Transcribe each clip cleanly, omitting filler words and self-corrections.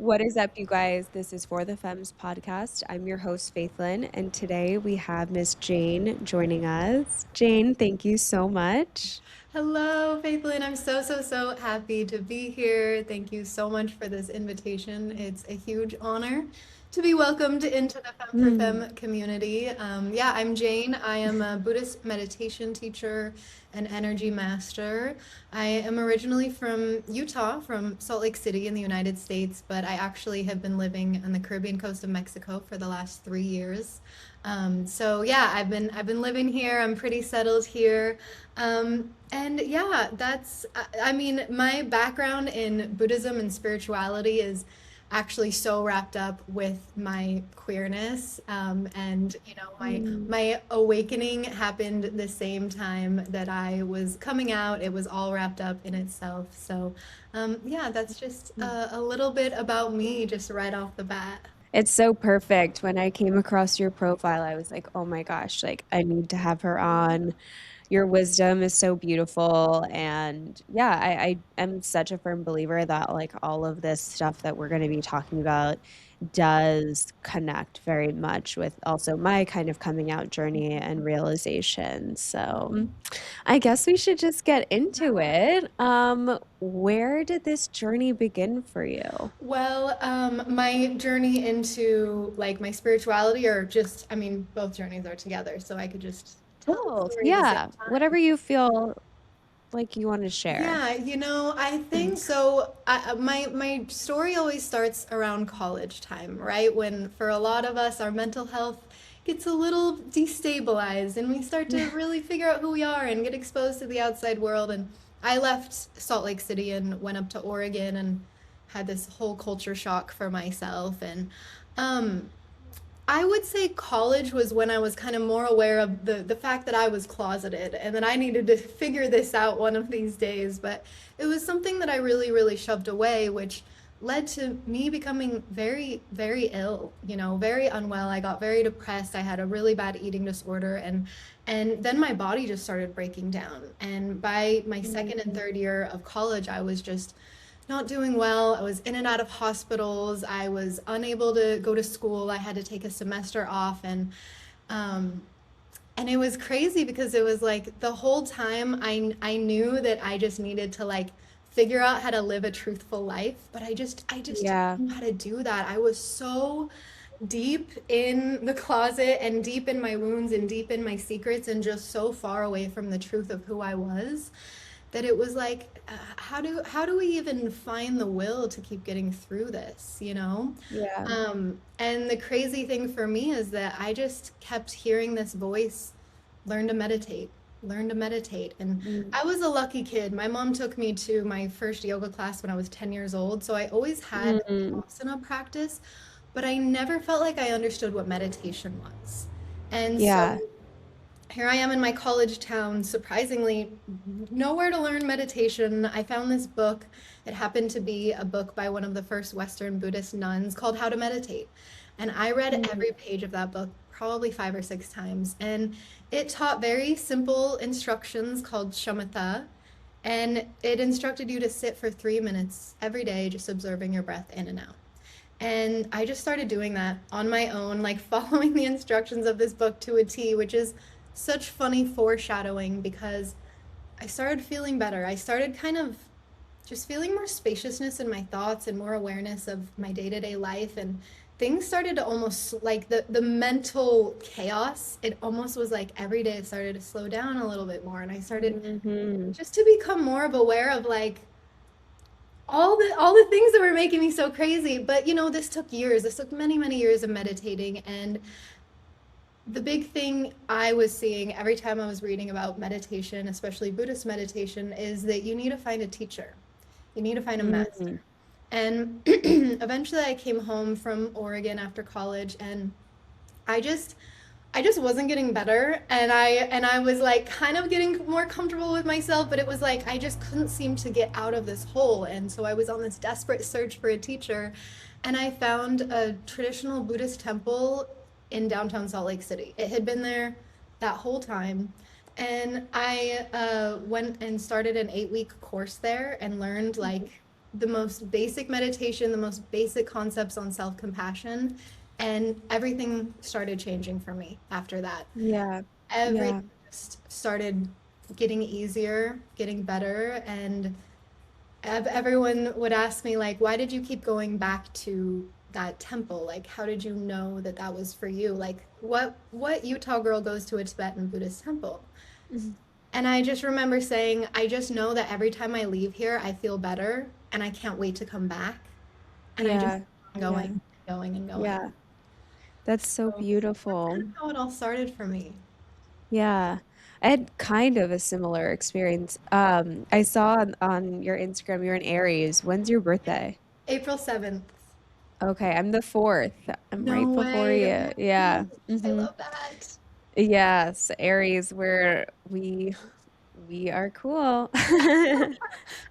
What is up, you guys? This is For the Femmes podcast. I'm your host, Faithlynn, and today we have Miss Jane joining us. Jane, thank you so much. Hello, Faithlynn. I'm so happy to be here. Thank you so much for this invitation. It's a huge honor to be welcomed into the Femme for Mm. Femme community. Yeah, I'm Jane. I am a Buddhist meditation teacher and energy master. I am originally from Utah, from Salt Lake City in the United States, but I actually have been living on the Caribbean coast of Mexico for the last 3 years. So yeah, I've been living here. I'm pretty settled here. And yeah, I mean, my background in Buddhism and spirituality is actually so wrapped up with my queerness. And Mm. my awakening happened the same time that I was coming out. It was all wrapped up in itself. So yeah, that's just a little bit about me, just right off the bat. It's so perfect. When I came across your profile, I was like, oh my gosh, like I need to have her on. Your wisdom is so beautiful. And yeah, I am such a firm believer that like all of this stuff that we're going to be talking about does connect very much with also my kind of coming out journey and realization. So I guess we should just get into it. Where did this journey begin for you? Well, my journey into like my spirituality, or just, I mean, both journeys are together, so I could just tell the Both. story at the same Yeah. time. Whatever you feel like you want to share. Yeah, I think so. My story always starts around college time, right? When for a lot of us, our mental health gets a little destabilized, and we start to really figure out who we are and get exposed to the outside world. And I left Salt Lake City and went up to Oregon and had this whole culture shock for myself. And um, I would say college was when I was kind of more aware of the fact that I was closeted and that I needed to figure this out one of these days. But it was something that I really shoved away, which led to me becoming very ill, very unwell. I got very depressed. I had a really bad eating disorder, and then my body just started breaking down. And by my second and Mm. third year of college, I was just not doing well. I was in and out of hospitals. I was unable to go to school. I had to take a semester off, um, and it was crazy because it was like the whole time I knew that I just needed to like figure out how to live a truthful life, but I just Yeah. didn't know how to do that. I was so deep in the closet and deep in my wounds and deep in my secrets and just so far away from the truth of who I was that it was like how do we even find the will to keep getting through this, Yeah. and the crazy thing for me is that I just kept hearing this voice, learn to meditate, learn to meditate. And Mm. I was a lucky kid. My mom took me to my first yoga class when I was 10 years old, so I always had Mm. asana practice, but I never felt like I understood what meditation was. And so Yeah. here I am in my college town, surprisingly, nowhere to learn meditation. I found this book. It happened to be a book by one of the first Western Buddhist nuns called How to Meditate. And I read Mm. every page of that book probably 5 or 6 times. And it taught very simple instructions called shamatha. And it instructed you to sit for 3 minutes every day, just observing your breath in and out. And I just started doing that on my own, like following the instructions of this book to a T, which is such funny foreshadowing because I started feeling better. I started kind of just feeling more spaciousness in my thoughts and more awareness of my day-to-day life, and things started to almost like the mental chaos. It almost was like every day it started to slow down a little bit more, and I started Hmm. just to become more of aware of like all the things that were making me so crazy. But this took years. This took many years of meditating. And the big thing I was seeing every time I was reading about meditation, especially Buddhist meditation, is that you need to find a teacher. You need to find a master. Mm. And eventually I came home from Oregon after college, and I just I just wasn't getting better, and I was like kind of getting more comfortable with myself, but it was like I just couldn't seem to get out of this hole. And so I was on this desperate search for a teacher, and I found a traditional Buddhist temple in downtown Salt Lake City. It had been there that whole time. And I went and started an 8-week course there and learned like the most basic meditation, the most basic concepts on self-compassion, and everything started changing for me after that. Yeah. Everything Yeah. just started getting easier, getting better, and everyone would ask me like, why did you keep going back to that temple? Like, how did you know that that was for you? Like, what Utah girl goes to a Tibetan Buddhist temple? Mhm. And I just remember saying, I just know that every time I leave here, I feel better and I can't wait to come back. And I just Yeah. keep Yeah. going, going and going. Yeah. That's so So that's kind beautiful. of how it all started for me. Yeah. I had kind of a similar experience. I saw on your Instagram you're in Aries. When's your birthday? April 7th. Okay, I'm the fourth. I'm right No before way. you. Yeah. I Hmm. love that. Yes, Aries, where we are cool.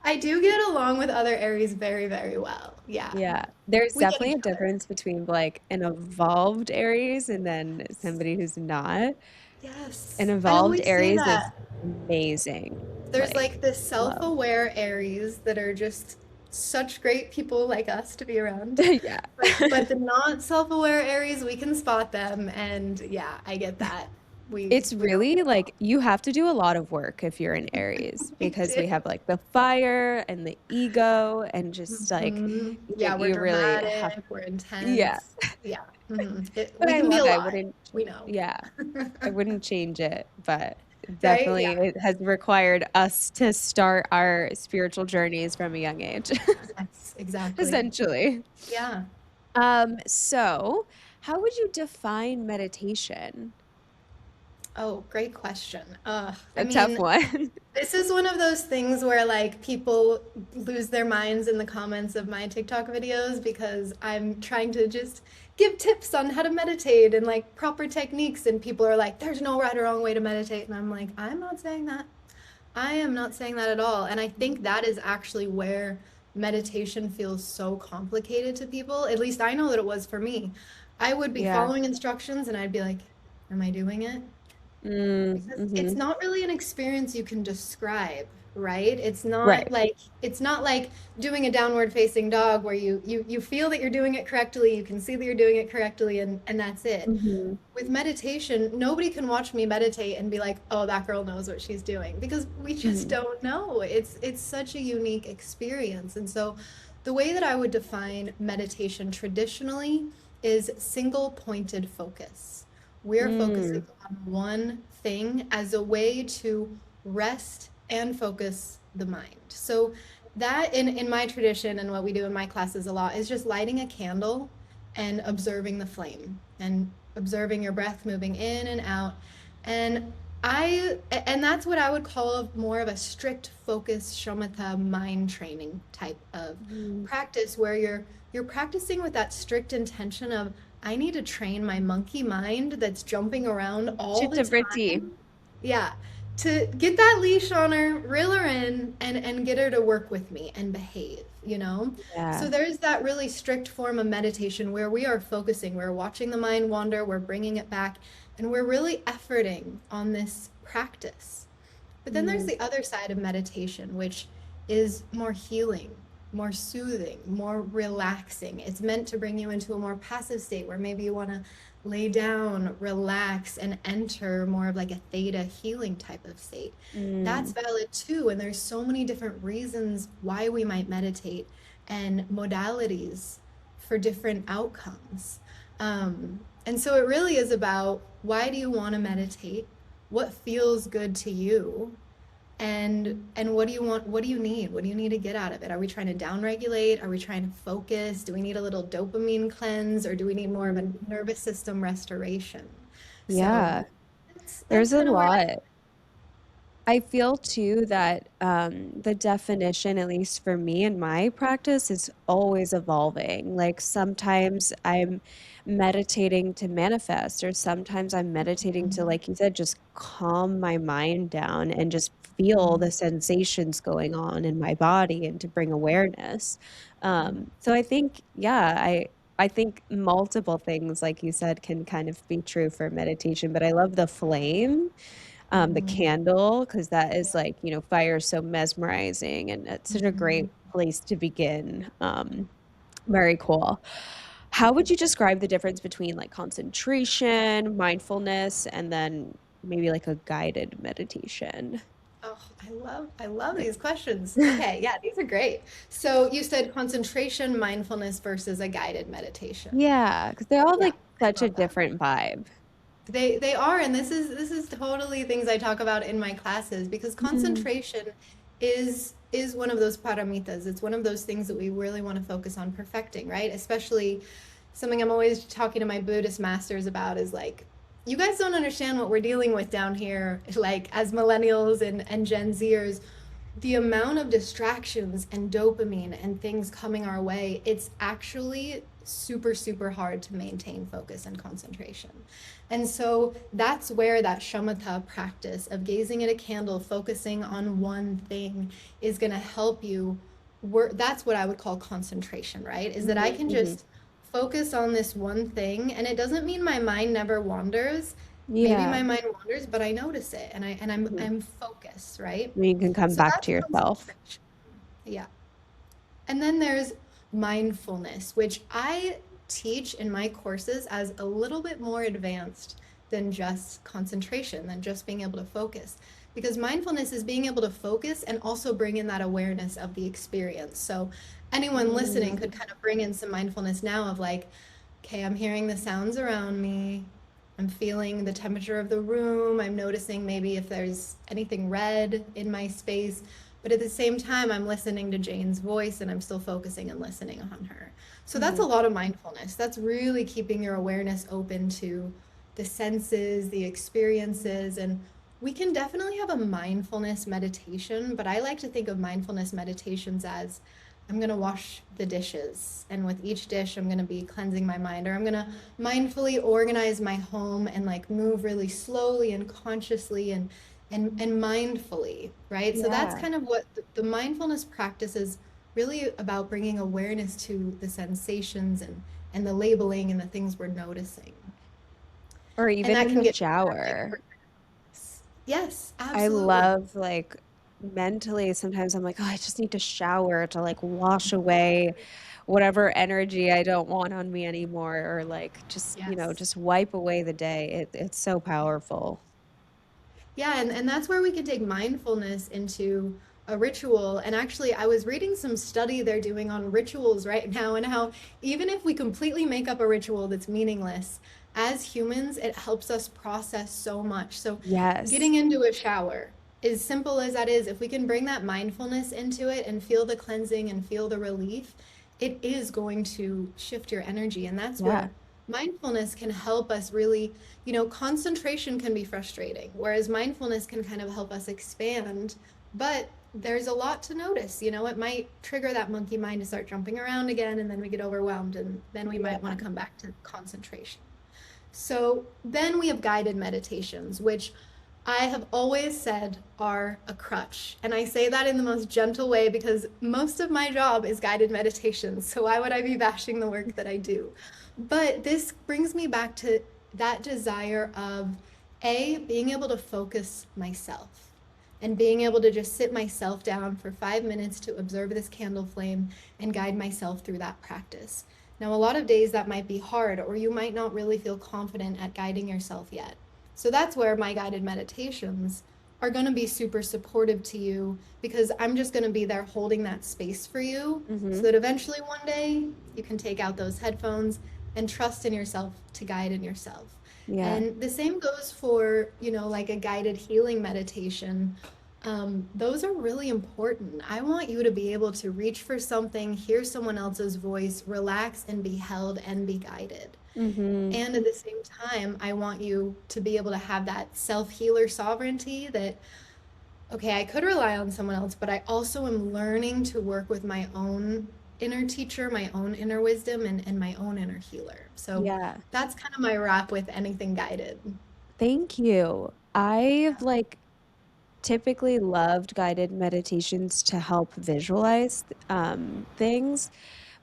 I do get along with other Aries very, very well. Yeah. Yeah, there's We get definitely each a other. difference between like an evolved Aries and then somebody who's not. An Yes. I evolved always say Aries is that. amazing. There's Like, like this love. self-aware Aries that are just such great people like us to be around. Yeah. But the not self-aware Aries, we can spot them and yeah, I get that. It's We don't really like you have to do a lot of work if you're in Aries we because do. we have like the fire and the ego and just like Yeah, we're you really have, dramatic, we're yeah. intense. Yeah. But We I can be a love it. I lot. wouldn't, We know. yeah, I wouldn't change it, but Right? Yeah. definitely it has required us to start our spiritual journeys from a young age, Yes, exactly. essentially. Yeah. So how would you define meditation? Oh, great question. I A tough mean, one. this is one of those things where like people lose their minds in the comments of my TikTok videos because I'm trying to just give tips on how to meditate and like proper techniques and people are like there's no right or wrong way to meditate and I'm like I'm not saying that. I am not saying that at all. And I think that is actually where meditation feels so complicated to people. At least I know that it was for me. I would be Yeah. following instructions and I'd be like, am I doing it? Because it's Mm-hmm. not really an experience you can describe, right? Right. It's not like doing a downward facing dog where you feel that you're doing it correctly, you can see that you're doing it correctly and that's it. Hmm. With meditation, nobody can watch me meditate and be like, "Oh, that girl knows what she's doing," because we just Hmm. don't know. It's such a unique experience. And so the way that I would define meditation traditionally is single pointed focus. We're focusing Mm. on one thing as a way to rest and focus the mind. So that in my tradition and what we do in my classes a lot is just lighting a candle and observing the flame and observing your breath moving in and out. And and that's what I would call more of a strict focus shamatha mind training type of Mm. practice where you're practicing with that strict intention of I need to train my monkey mind that's jumping around all the Chittavriti. time. Yeah. To get that leash on her, reel her in, and get her to work with me and behave, you know? So Yeah. there's that really strict form of meditation where we are focusing, we're watching the mind wander, we're bringing it back, and we're really efforting on this practice. But then there's Mm. the other side of meditation, which is more healing, more soothing, more relaxing. It's meant to bring you into a more passive state where maybe you want to lay down, relax, and enter more of like a theta healing type of state. That's Mm. valid too. And there's so many different reasons why we might meditate and modalities for different outcomes. And so it really is about why do you want to meditate? What feels good to you? And what do you want, what do you need, what do you need to get out of it? Are we trying to downregulate, are we trying to focus, do we need a little dopamine cleanse, or do we need more of a Mm. nervous system restoration? So Yeah. that's There's a kind of where lot. I feel too that the definition, at least for me in my practice, is always evolving. Like sometimes I'm meditating to manifest, or sometimes I'm meditating to, like you said, just calm my mind down and just feel the sensations going on in my body and to bring awareness. So I think, yeah, I think multiple things, like you said, can kind of be true for meditation, but I love the flame, the candle, because that is like, fire is so mesmerizing and it's such a great place to begin. Very cool. How would you describe the difference between like concentration, mindfulness, and then maybe like a guided meditation? Oh, I love these questions. Okay, yeah, these are great. So you said concentration, mindfulness versus a guided meditation. Yeah, because they all have Yeah, like I such a love that. different vibe. They are, and this is totally things I talk about in my classes because Mhm. concentration is one of those paramitas. It's one of those things that we really want to focus on perfecting, right? Especially something I'm always talking to my Buddhist masters about is like, you guys don't understand what we're dealing with down here, like as millennials and Gen Zers, the amount of distractions and dopamine and things coming our way, it's actually super, super hard to maintain focus and concentration. And so that's where that shamatha practice of gazing at a candle, focusing on one thing is going to help you work. That's what I would call concentration, right? Is that I Mhm, can mhm. just focus on this one thing. And it doesn't mean my mind never wanders. Maybe Yeah. my mind wanders, but I notice it and I'm Mhm. I'm focused, right? You can come So back that's to yourself. concentration. Yeah. And then there's mindfulness, which I teach in my courses as a little bit more advanced than just concentration, than just being able to focus. Because mindfulness is being able to focus and also bring in that awareness of the experience. So anyone listening could Mm, kind of bring in some mindfulness now of like, okay, I'm hearing the sounds around me. I'm feeling the temperature of the room. I'm noticing maybe if there's anything red in my space. But at the same time, I'm listening to Jane's voice and I'm still focusing and listening on her. So that's a mhm. lot of mindfulness. That's really keeping your awareness open to the senses, the experiences. And we can definitely have a mindfulness meditation, but I like to think of mindfulness meditations as I'm going to wash the dishes. And with each dish, I'm going to be cleansing my mind, or I'm going to mindfully organize my home and like move really slowly and consciously and mindfully, right? So that's Yeah. kind of what the mindfulness practice is really about, bringing awareness to the sensations and the labeling and the things we're noticing. Or And even that in can the get distracting shower. for yes, I absolutely. love like mentally, sometimes I'm like, oh, I just need to shower to like wash away whatever energy I don't want on me anymore, or like just, Yes. just wipe away the day. It's so powerful. Yeah, and that's where we can take mindfulness into a ritual. And actually, I was reading some study they're doing on rituals right now and how even if we completely make up a ritual that's meaningless, as humans, it helps us process so much. So, Yes. getting into a shower, as simple as that is, if we can bring that mindfulness into it and feel the cleansing and feel the relief, it is going to shift your energy. And that's Yeah. where mindfulness can help us really, concentration can be frustrating, whereas mindfulness can kind of help us expand. But there's a lot to notice. It might trigger that monkey mind to start jumping around again, and then we get overwhelmed, and then we might Yeah. want to come back to concentration. So then we have guided meditations, which I have always said are a crutch. And I say that in the most gentle way because most of my job is guided meditations. So why would I be bashing the work that I do? But this brings me back to that desire of being able to focus myself and being able to just sit myself down for 5 minutes to observe this candle flame and guide myself through that practice. Now, a lot of days that might be hard, or you might not really feel confident at guiding yourself yet. So that's where my guided meditations are going to be super supportive to you because I'm just going to be there holding that space for you so Hmm. that eventually one day you can take out those headphones and trust in yourself to guide in yourself. Yeah. And the same goes for, like a guided healing meditation. Those are really important. I want you to be able to reach for something, hear someone else's voice, relax and be held and be guided. Hmm. And at the same time, I want you to be able to have that self healer sovereignty that, okay, I could rely on someone else, but I also am learning to work with my own inner teacher, my own inner wisdom, and my own inner healer. So Yeah. that's kind of my wrap with anything guided. Thank you. I've Yeah. like typically loved guided meditations to help visualize things.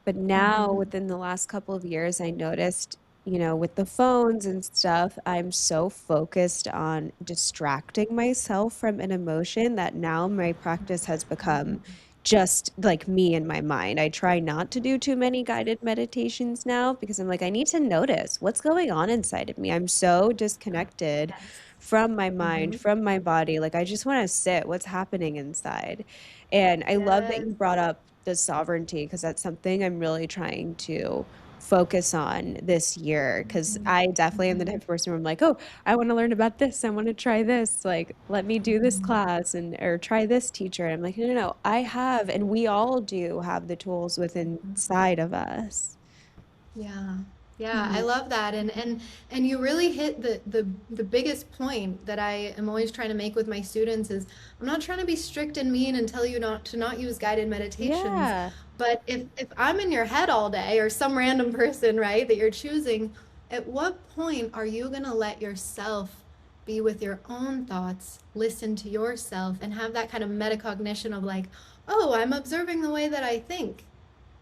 But now, Mm-hmm. within the last couple of years, I noticed, with the phones and stuff, I'm so focused on distracting myself from an emotion that now my practice has become just like me in my mind. I try not to do too many guided meditations now because I'm like, I need to notice what's going on inside of me. I'm so disconnected Yes. from my mind, Hmm. from my body. Like, I just want to sit what's happening inside. And I love that Yes. you brought up the sovereignty because that's something I'm really trying to focus on this year because Mhm. I definitely am the type Mhm. of person where I'm like, oh, I want to learn about this. I want to try this. Like, let me do this Mhm. class and or try this teacher. And I'm like, no, no, no. I have, and we all do have the tools within inside of us. Yeah. Yeah, I Mhm. love that. And you really hit the biggest point that I am always trying to make with my students is I'm not trying to be strict and mean and tell you not to not use guided meditations. Yeah. But if I'm in your head all day or some random person, right, that you're choosing, at what point are you going to let yourself be with your own thoughts, listen to yourself, and have that kind of metacognition of like, oh, I'm observing the way that I think.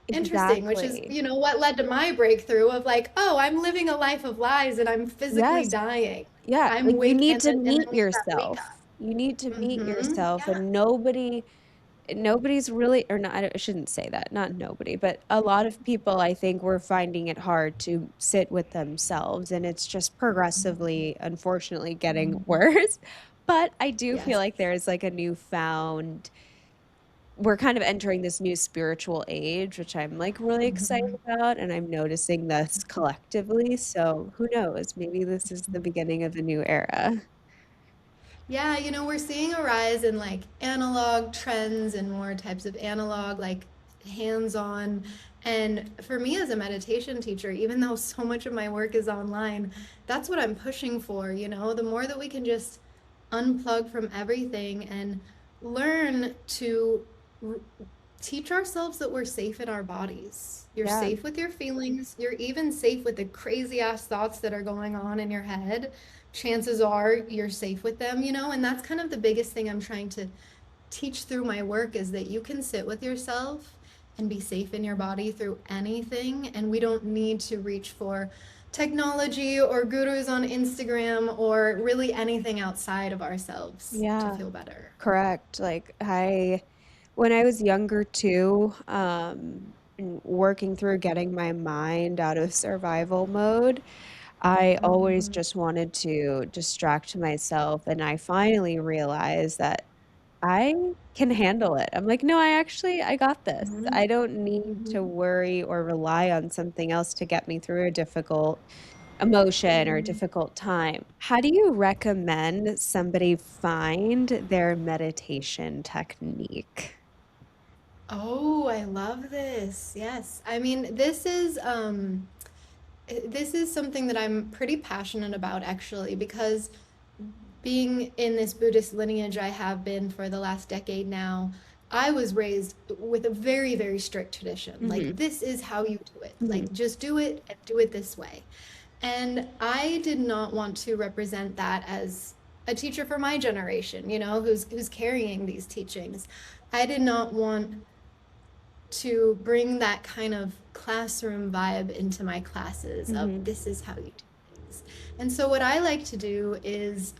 Interesting, which is, Exactly. what led to my breakthrough of like, oh, I'm living a life of lies and I'm physically Yes. dying. Yeah. I'm Like you wake need and to then meet we have that wake yourself. up. You need to meet Mm-hmm. yourself, Yeah. and nobody's really, or not, I shouldn't say that, not nobody, but a lot of people, I think, were finding it hard to sit with themselves, and it's just progressively, unfortunately, getting worse. But I do feel Yes. like there's like a newfound, we're kind of entering this new spiritual age, which I'm like really excited Mhm. about, and I'm noticing this collectively. So who knows? Maybe this is the beginning of a new era. Yeah, we're seeing a rise in like analog trends and more types of analog, like hands-on. And for me as a meditation teacher, even though so much of my work is online, that's what I'm pushing for, the more that we can just unplug from everything and learn to r- teach ourselves that we're safe in our bodies. You're Yeah. safe with your feelings. You're even safe with the crazy ass thoughts that are going on in your head. Chances are you're safe with them, and that's kind of the biggest thing I'm trying to teach through my work is that you can sit with yourself and be safe in your body through anything. And we don't need to reach for technology or gurus on Instagram or really anything outside of ourselves to Yeah. feel better. Correct. Like when I was younger too, and working through getting my mind out of survival mode, I always Mhm. just wanted to distract myself. And I finally realized that I can handle it. I'm like, no, I got this. Mhm. I don't need to Mhm. worry or rely on something else to get me through a difficult emotion or a Mhm. difficult time. How do you recommend somebody find their meditation technique? Oh, I love this. Yes. I mean, this is something that I'm pretty passionate about actually because being in this Buddhist lineage I have been for the last decade now, I was raised with a very, very strict tradition. Like, Hmm. this is how you do it. Hmm. Like, just do it and do it this way. And I did not want to represent that as a teacher for my generation, who's carrying these teachings. I did not want to bring that kind of classroom vibe into my classes of Hmm. this is how you do things. And so what I like to do is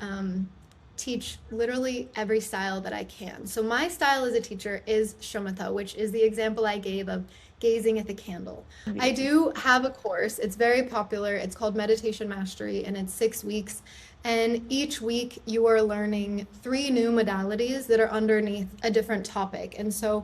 teach literally every style that I can. So my style as a teacher is shamatha, which is the example I gave of gazing at the candle. I Amazing. do have a course. It's very popular. It's called Meditation Mastery, and it's 6 weeks. And each week you are learning 3 new modalities that are underneath a different topic. And so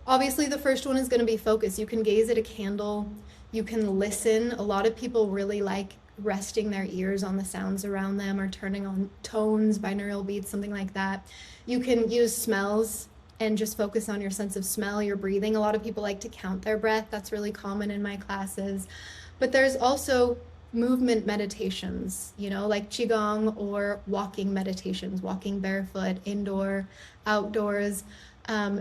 obviously, the first one is going to be focus. You can gaze at a candle, you can listen. A lot of people really like resting their ears on the sounds around them or turning on tones, binaural beats, something like that. You can use smells and just focus on your sense of smell, your breathing. A lot of people like to count their breath. That's really common in my classes. But there's also movement meditations, like qigong or walking meditations, walking barefoot, indoor, outdoors.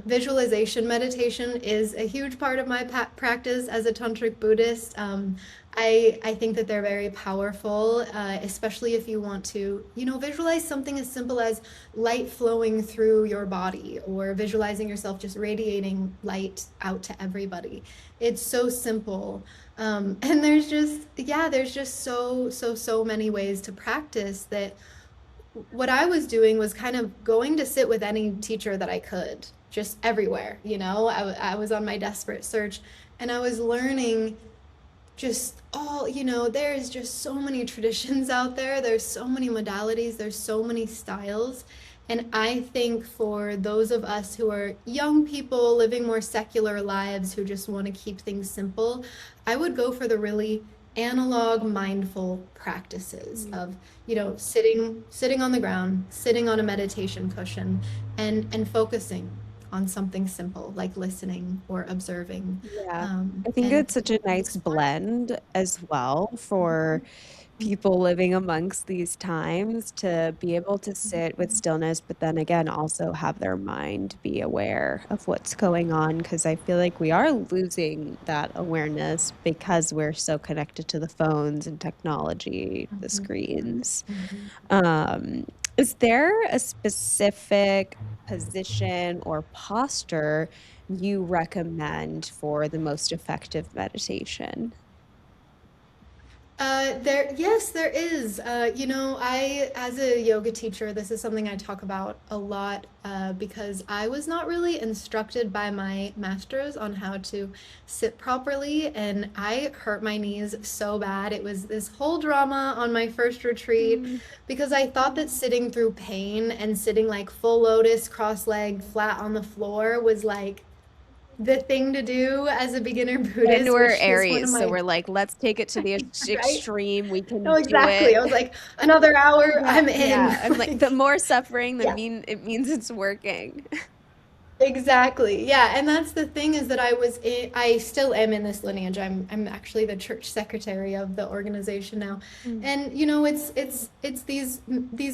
Visualization meditation is a huge part of my practice as a tantric Buddhist. I think that they're very powerful, especially if you want to, visualize something as simple as light flowing through your body or visualizing yourself just radiating light out to everybody. It's so simple. And there's just so, so, so many ways to practice that what I was doing was kind of going to sit with any teacher that I could, just everywhere, you know? I was on my desperate search and I was learning just all, you know, there's just so many traditions out there. There's so many modalities, there's so many styles. And I think for those of us who are young people living more secular lives who just want to keep things simple, I would go for the really analog mindful practices Mm. of, you know, sitting on the ground, sitting on a meditation cushion and focusing on something simple like listening or observing, Yeah. I think and it's such a nice exploring. blend as well for people living amongst these times to be able to sit with stillness, but then again, also have their mind be aware of what's going on. Because I feel like we are losing that awareness because we're so connected to the phones and technology, the Mhm, screens. mhm. Um, is there a specific position or posture you recommend for the most effective meditation? Yes, there is. You know, as a yoga teacher, this is something I talk about a lot because I was not really instructed by my masters on how to sit properly, and I hurt my knees so bad. It was this whole drama on my first retreat Mm. because I thought that sitting through pain and sitting like full lotus, cross-legged, flat on the floor was like the thing to do as a beginner And Buddhist, we're which is one of Aries, so my we're like, let's take it to the right. extreme. We No, can do exactly. it. I was like, another hour, Yeah, I'm in. yeah. I'm like, the Like, more suffering, the yeah, mean it means it's working. exactly. Yeah, and that's the thing is that I still am in this lineage. I'm actually the church secretary of the organization now. Mm. And you know, it's these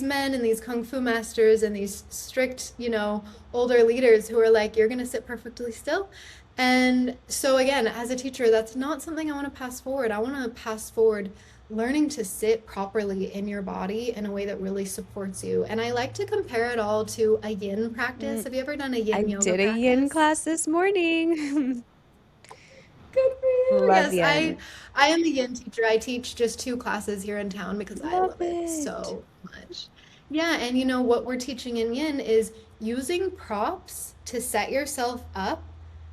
men and these kung fu masters and these strict, you know, older leaders who are like, you're gonna sit perfectly still. And so again, as a teacher, that's not something I want to pass forward. I want to pass forward learning to sit properly in your body in a way that really supports you. And I like to compare it all to a yin practice. Mm. Have you ever done a I yin yoga did a yin practice? class this morning. Good for you. Love Yes, yin. I am a yin teacher. I teach just two classes here in town because I Love love it it. so much. Yeah, and you know what we're teaching in yin is using props to set yourself up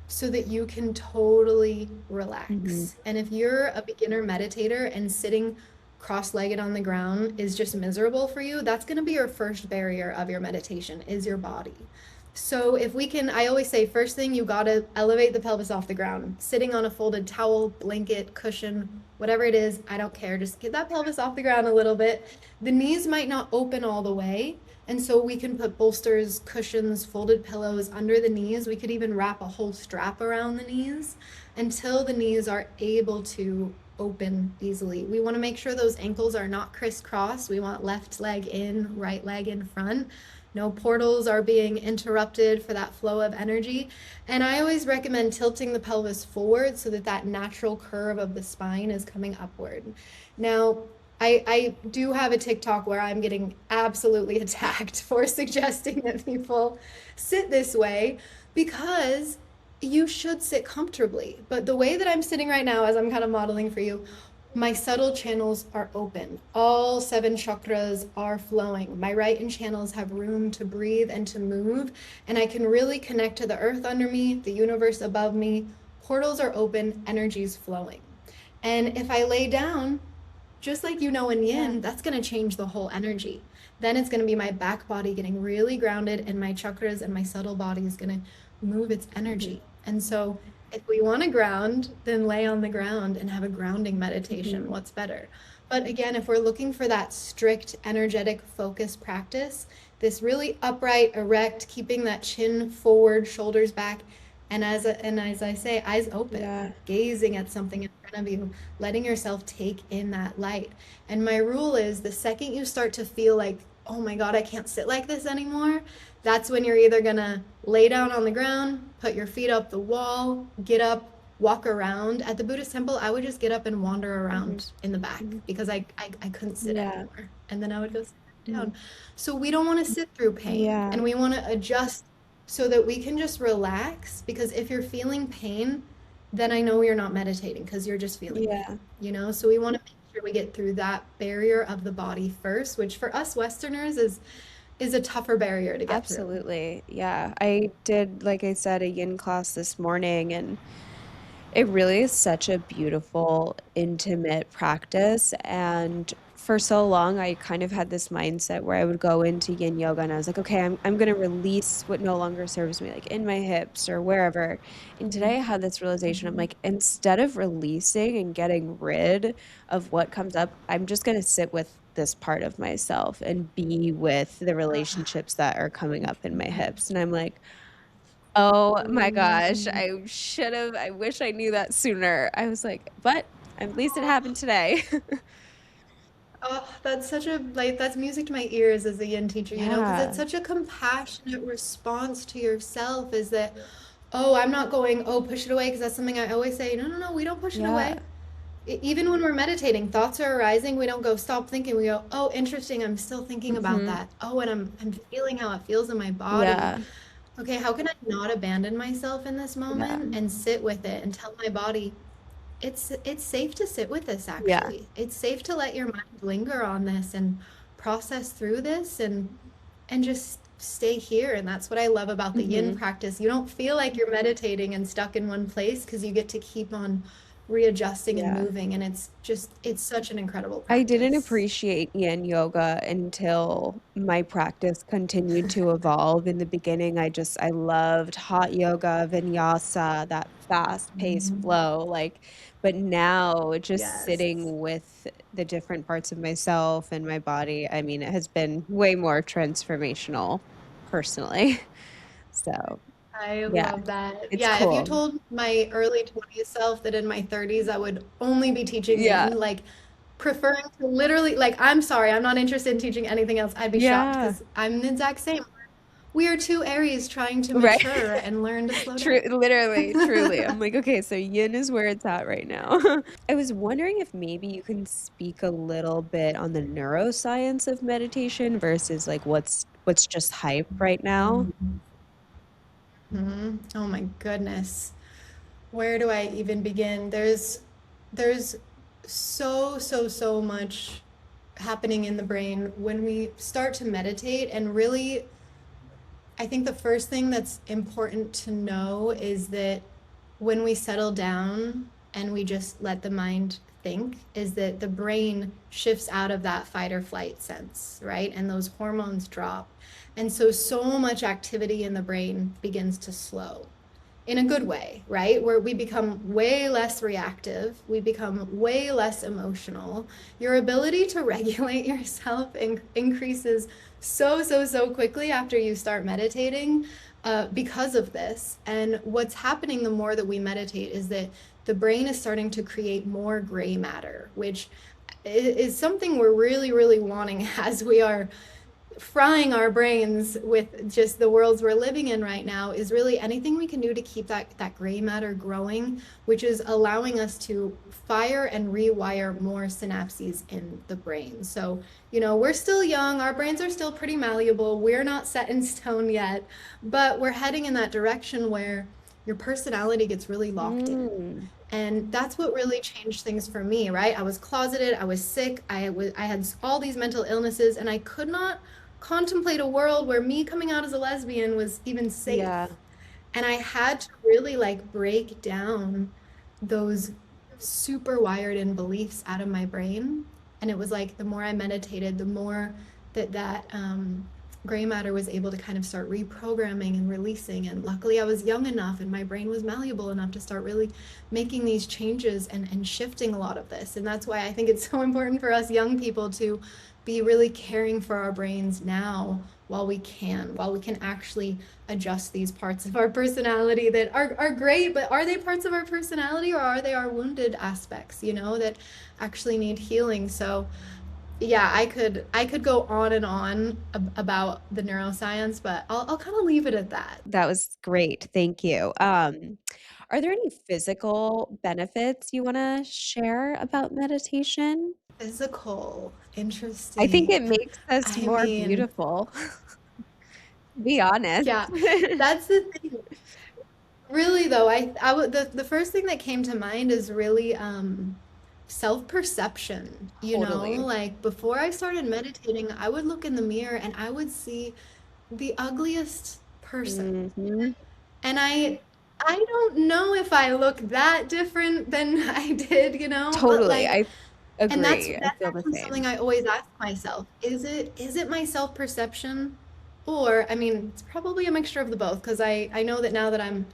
so that you can totally Mhm. relax. And if you're a beginner meditator and sitting cross-legged on the ground is just miserable for you, that's going to be your first barrier of your meditation is your body. So if we can, I always say first thing you got to elevate the pelvis off the ground. Sitting on a folded towel, blanket, cushion, whatever it is, I don't care. Just get that pelvis off the ground a little bit. The knees might not open all the way, and so we can put bolsters, cushions, folded pillows under the knees. We could even wrap a whole strap around the knees until the knees are able to open easily. We want to make sure those ankles are not crisscross. We want left leg in, right leg in front. No portals are being interrupted for that flow of energy. And I always recommend tilting the pelvis forward so that that natural curve of the spine is coming upward. Now, I do have a TikTok where I'm getting absolutely attacked for suggesting that people sit this way because you should sit comfortably. But the way that I'm sitting right now, as I'm kind of modeling for you, my subtle channels are open. All seven chakras are flowing. My right and channels have room to breathe and to move, and I can really connect to the earth under me, the universe above me. Portals are open, energy's flowing. And if I lay down, just like you know in Yeah. yin, that's going to change the whole energy. Then it's going to be my back body getting really grounded, and my chakras and my subtle body is going to move its Mhm. energy. And so, if we want to ground, then lay on the ground and have a grounding meditation. Mhm. What's better? But again, if we're looking for that strict, energetic focus practice, this really upright, erect, keeping that chin forward, shoulders back, and as I say, eyes open, Yeah. gazing at something in front of you, letting yourself take in that light. And my rule is the second you start to feel like, oh my God, I can't sit like this anymore, that's when you're either gonna lay down on the ground, put your feet up the wall, get up, walk around. At the Buddhist temple, I would just get up and wander Mhm. around in the back Mhm. because I couldn't sit Yeah. anymore. And then I would go sit back Mhm. down. So we don't want to sit through pain Yeah. and we want to adjust so that we can just relax because if you're feeling pain, then I know you're not meditating because you're just feeling pain, Yeah. you know? So we want to make sure we get through that barrier of the body first, which for us Westerners is a tougher barrier to get through. Absolutely. Yeah. I did, like I said, a yin class this morning, and it really is such a beautiful, intimate practice. And for so long, I kind of had this mindset where I would go into yin yoga and I was like, okay, I'm going to release what no longer serves me, like in my hips or wherever. And today I had this realization. I'm Mhm. like, instead of releasing and getting rid of what comes up, I'm just going to sit with this part of myself and be with the Ah. relationships that are coming up in my hips. And I'm like, oh my gosh, Mm. I should have. I wish I knew that sooner. I was like, but at least it happened today. Oh, that's such a like that's music to my ears as a yin teacher, because it's Yeah. such a compassionate response to yourself is that, oh, I'm not going, oh, push it away because that's something I always say. No, no, no, we don't push it Yeah. away. Even when we're meditating, thoughts are arising, we don't go stop thinking. We go, oh, interesting, I'm still thinking about Hmm. that. Oh, and I'm feeling how it feels in my body. Yeah. Okay, how can I not abandon myself in this Yeah. moment and sit with it and tell my body, it's safe to sit with this Yeah. actually. It's safe to let your mind linger on this and process through this and just stay here. And that's what I love about the yin Hmm. practice. You don't feel like you're meditating and stuck in one place because you get to keep on readjusting and Yeah. moving. And it's such an incredible I didn't practice. appreciate yin yoga until my practice continued to evolve. In the beginning, I loved hot yoga, vinyasa, that fast-paced Mhm. flow, like, but now just Yes. sitting with the different parts of myself and my body, I mean, it has been way more transformational personally. So, I yeah, love that. it's Yeah, if you cool. told my early 20s self that in my 30s I would only be teaching Yeah. yin, like preferring to literally, like, I'm sorry, I'm not interested in teaching anything else, I'd be shocked Yeah. because I'm the exact same. We are two Aries trying to Right. mature and learn to slow True, down. literally, truly. I'm like, okay, so yin is where it's at right now. I was wondering if maybe you can speak a little bit on the neuroscience of meditation versus like what's just hype right now. Mhm. Oh my goodness. Where do I even begin? There's so much happening in the brain when we start to meditate. And really, I think the first thing that's important to know is that when we settle down and we just let the mind think, is that the brain shifts out of that fight or flight sense, right? And those hormones drop. And so much activity in the brain begins to slow in a good way, right? Where we become way less reactive, we become way less emotional. Your ability to regulate yourself increases so quickly after you start meditating because of this. And what's happening the more that we meditate is that the brain is starting to create more gray matter, which is something we're really wanting as we are frying our brains with just the worlds we're living in right now is really anything we can do to keep that gray matter growing, which is allowing us to fire and rewire more synapses in the brain. So, we're still young, our brains are still pretty malleable, we're not set in stone yet, but we're heading in that direction where your personality gets really locked in. Mm, And that's what really changed things for me, right? I was closeted, I was sick, I had all these mental illnesses, and I could not contemplate a world where me coming out as a lesbian was even yeah. safe. And I had to really like break down those super wired in beliefs out of my brain. And it was like the more I meditated, the more that gray matter was able to kind of start reprogramming and releasing. And luckily, I was young enough and my brain was malleable enough to start really making these changes and shifting a lot of this. And that's why I think it's so important for us young people to be really caring for our brains now while we can actually adjust these parts of our personality that are great, but are they parts of our personality or are they our wounded aspects, that actually need healing? So yeah, I could go on and on about the neuroscience, but I'll kind of leave it at that. That was great. Thank you. Are there any physical benefits you want to share about meditation? Physical, I think it interesting. makes us I more mean, beautiful, to be honest. yeah, that's the thing. Really though, the first thing that came to mind is really self-perception, you know? Totally. Like before I started meditating, I would look in the mirror and I would see the ugliest person. Hmm. And I don't know if I look that different than I did, you know, but Totally. like I and agree. I that's feel the actually something same. I always ask myself. Is it my self-perception? Or I mean, it's probably a mixture of the both because I know that now that I'm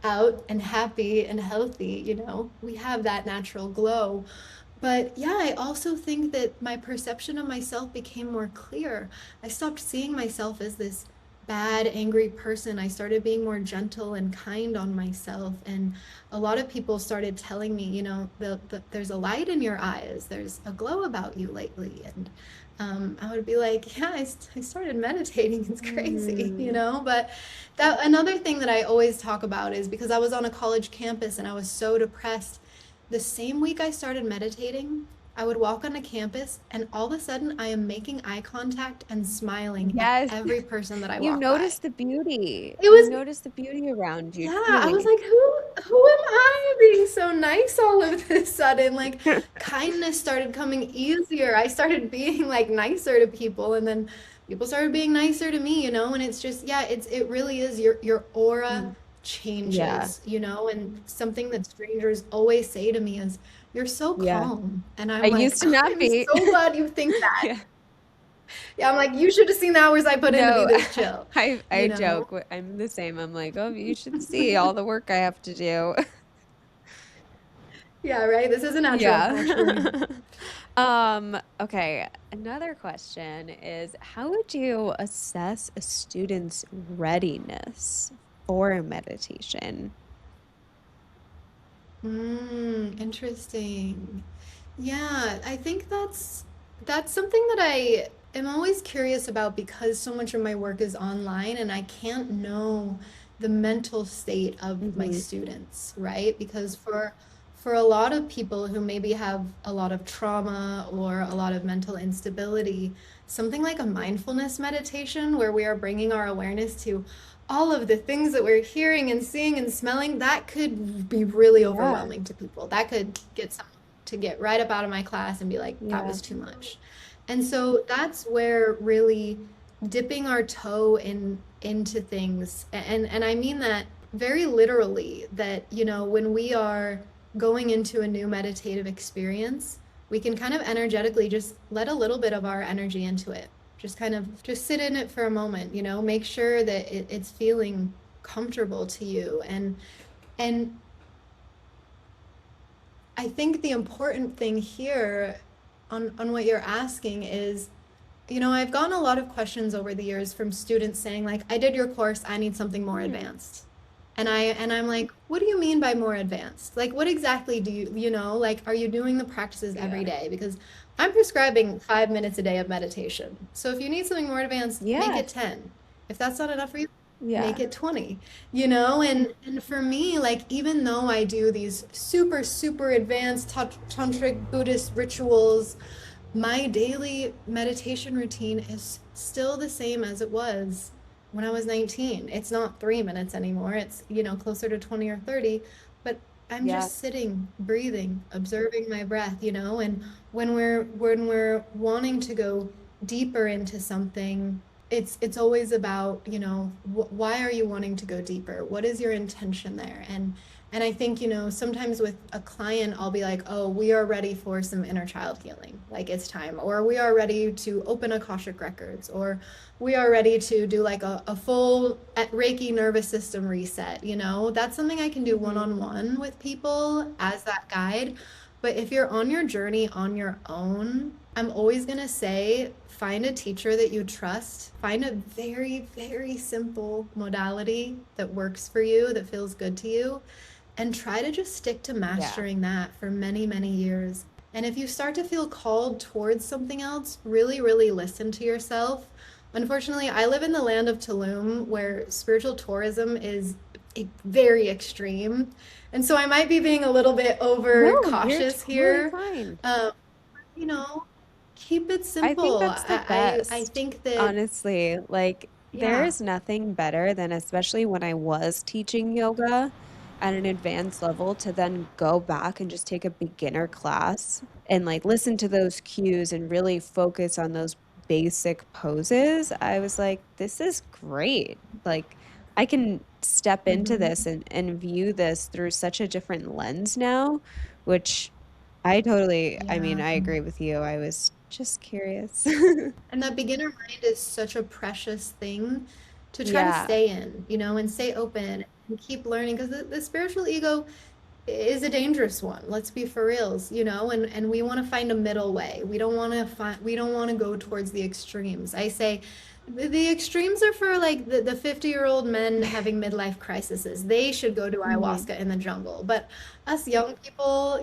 out and happy and healthy, you know, we have that natural glow. But yeah, I also think that my perception of myself became more clear. I stopped seeing myself as this bad, angry person. I started being more gentle and kind on myself. And a lot of people started telling me, you know, there's a light in your eyes, there's a glow about you lately. And I would be like, yeah, I started meditating. It's crazy, you Mm. know? But that another thing that I always talk about is because I was on a college campus and I was so depressed the same week I started meditating, I would walk on a campus and all of a sudden I am making eye contact and smiling at Yes. every person that I You walk by. notice the beauty. It You was, notice the beauty around you, yeah, I was truly. like, who am I being so nice all of this sudden? Like kindness started coming easier. I started being like nicer to people and then people started being nicer to me, you know, and it's just yeah, it really is your aura Mm. Yeah. changes, you know, and something that strangers always say to me is you're so Yeah. calm. And I I'm like, used to not I'm be. so glad you think that. Yeah. Yeah, I'm like, you should have seen the hours I put in to be No, this chill, I you know? joke. I'm the same. I'm like, oh, you should see all the work I have to do. Yeah, right. This is a natural, Yeah. actually. Okay. Another question is, how would you assess a student's readiness for meditation? Interesting. Yeah, I think that's something that I am always curious about because so much of my work is online and I can't know the mental state of my Hmm. students, right? Because for a lot of people who maybe have a lot of trauma or a lot of mental instability, something like a mindfulness meditation where we are bringing our awareness to all of the things that we're hearing and seeing and smelling, that could be really Yeah. overwhelming to people. That could get someone to get right up out of my class and be like, that Yeah. was too much. And so that's where really dipping our toe into things, and I mean that very literally, that, you know, when we are going into a new meditative experience, we can kind of energetically just let a little bit of our energy into it. Just kind of just sit in it for a moment, you know, make sure that it's feeling comfortable to you. And I think the important thing here on what you're asking is, you know, I've gotten a lot of questions over the years from students saying like, I did your course, I need something more Hmm. advanced. And I'm like, what do you mean by more advanced? Like what exactly do you, you know, like are you doing the practices every Yeah. day? Because I'm prescribing 5 minutes a day of meditation. So if you need something more advanced, make Yeah. it 10. If that's not enough for you, make Yeah. it 20. You know, and for me, like even though I do these super advanced tantric Buddhist rituals, my daily meditation routine is still the same as it was when I was 19. It's not 3 minutes anymore. It's, you know, closer to 20 or 30, but I'm Yeah. just sitting, breathing, observing my breath, you know, and when we're wanting to go deeper into something, it's always about, you know, why are you wanting to go deeper? What is your intention there? And I think, you know, sometimes with a client, I'll be like, oh, we are ready for some inner child healing. Like it's time. Or we are ready to open Akashic records. Or we are ready to do like a full Reiki nervous system reset. You know, that's something I can do one Hmm. on one with people as that guide. But if you're on your journey on your own, I'm always going to say find a teacher that you trust. Find a very simple modality that works for you, that feels good to you, and try to just stick to Yeah. mastering that for many years. And if you start to feel called towards something else, really listen to yourself. Unfortunately, I live in the land of Tulum where spiritual tourism is very extreme. And so I might be being a little bit over No, you're cautious totally here. fine. Um, you know, keep it I think simple. that's the I best, think that, honestly. Like, there yeah. is nothing better than, especially when I was teaching yoga. at an advanced level to then go back and just take a beginner class and like listen to those cues and really focus on those basic poses, I was like, this is great. Like I can step into this Mhm. and view this through such a different lens now, which I totally, I mean, Yeah. I agree with you. I was just curious. And that beginner mind is such a precious thing to try to Yeah. stay in, and stay open and keep learning because the spiritual ego is a dangerous one. Let's be for reals, and we want to find a middle way. We don't want to go towards the extremes. I say the extremes are for like the 50-year-old men having midlife crises. They should go to hmm ayahuasca in the jungle. But us young people,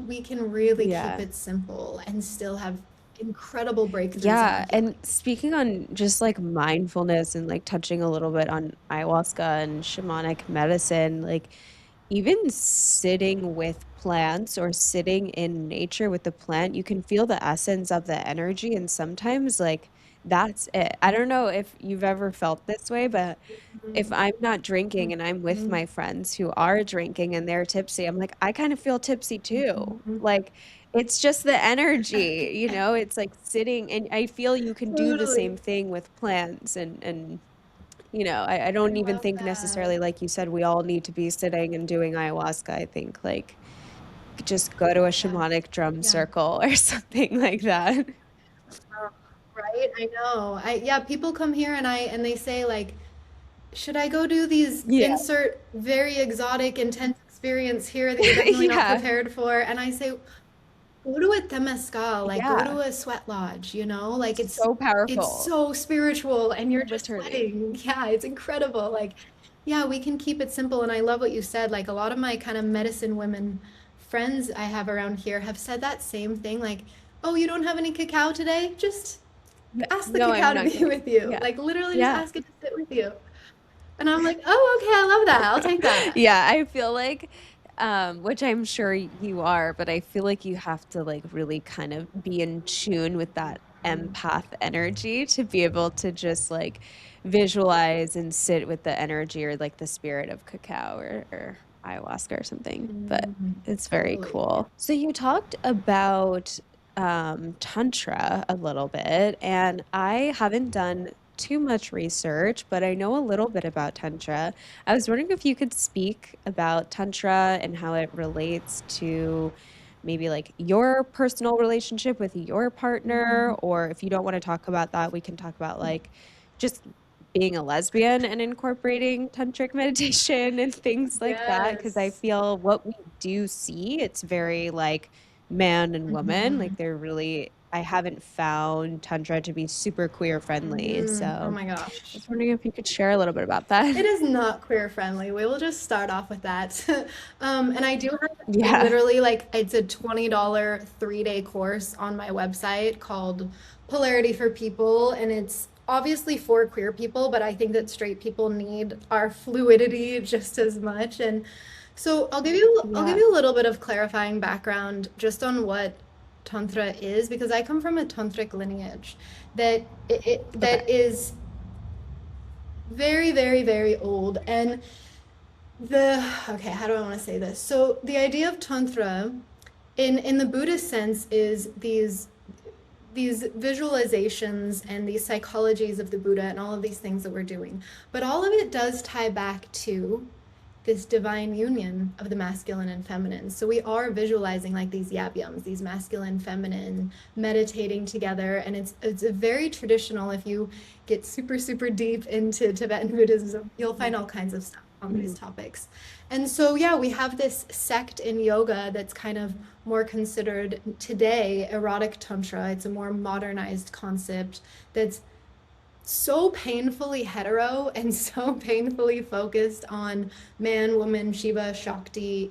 we can really keep Yeah. it simple and still have incredible breakthroughs in our Yeah, and healing. speaking on just like mindfulness and like touching a little bit on ayahuasca and shamanic medicine, like even sitting with plants or sitting in nature with the plant, you can feel the essence of the energy. And sometimes, like, that's it. I don't know if you've ever felt this way, but if I'm not drinking and I'm with Mhm. my friends who are drinking and they're tipsy, I'm like, I kind of feel tipsy too. Mhm. Like, it's just the energy, it's like sitting and I feel you can do the Totally. same thing with plants and I I don't even love think that. necessarily like you said we all need to be sitting and doing ayahuasca. I think like just go to a Yeah. shamanic drum Yeah. circle or something like that. Oh, right? I know. Yeah, people come here and they say like, should I go do these Yeah. insert very exotic, intense experience here that you're definitely not Yeah. prepared for? And I say, go to a temescal, like go to Yeah. a sweat lodge, like it's So it's powerful. so spiritual and you're just Literally. sweating. Yeah, it's incredible. Like, yeah, we can keep it simple. And I love what you said. Like a lot of my kind of medicine women friends I have around here have said that same thing. Like, oh, you don't have any cacao today? Just Yeah. ask the No, I'm cacao to not be kidding. with you. Yeah. Like literally just Yeah. ask it to sit with you. And I'm like, oh, okay, I love that. I'll take that. Yeah, I feel like which I'm sure you are, but I feel like you have to like really kind of be in tune with that empath energy to be able to just like visualize and sit with the energy or like the spirit of cacao or ayahuasca or something. But Mm, it's very totally. cool. So you talked about tantra a little bit, and I haven't done too much research, but I know a little bit about tantra. I was wondering if you could speak about Tantra and how it relates to maybe like your personal relationship with your partner, Mhm. or if you don't want to talk about that, we can talk about like just being a lesbian and incorporating tantric meditation and things like that. Because I Yes. feel what we do see, it's very like man and woman. Like Mhm. they're really, I haven't found Tantra to be super queer friendly. Oh So my I gosh. was wondering if you could share a little bit about that. It is not queer friendly. We will just start off with that. And I do have Yeah. literally like it's a $20 3-day course on my website called Polarity for People, and it's obviously for queer people, but I think that straight people need our fluidity just as much. And so I'll give Yeah. you a little bit of clarifying background just on what Tantra is because I come from a tantric lineage Okay. that is very, very, very old. And okay, how do I want to say this? So the idea of tantra in the Buddhist sense is these visualizations and these psychologies of the Buddha and all of these things that we're doing. But all of it does tie back to this divine union of the masculine and feminine. So we are visualizing like these yabyums, these masculine, feminine, meditating together, and it's a very traditional. If you get super super deep into Tibetan Buddhism, you'll find all kinds of stuff on these Mhm. topics. And so yeah, we have this sect in yoga that's kind of more considered today erotic tantra. It's a more modernized concept that's so painfully hetero and so painfully focused on man, woman, Shiva, Shakti,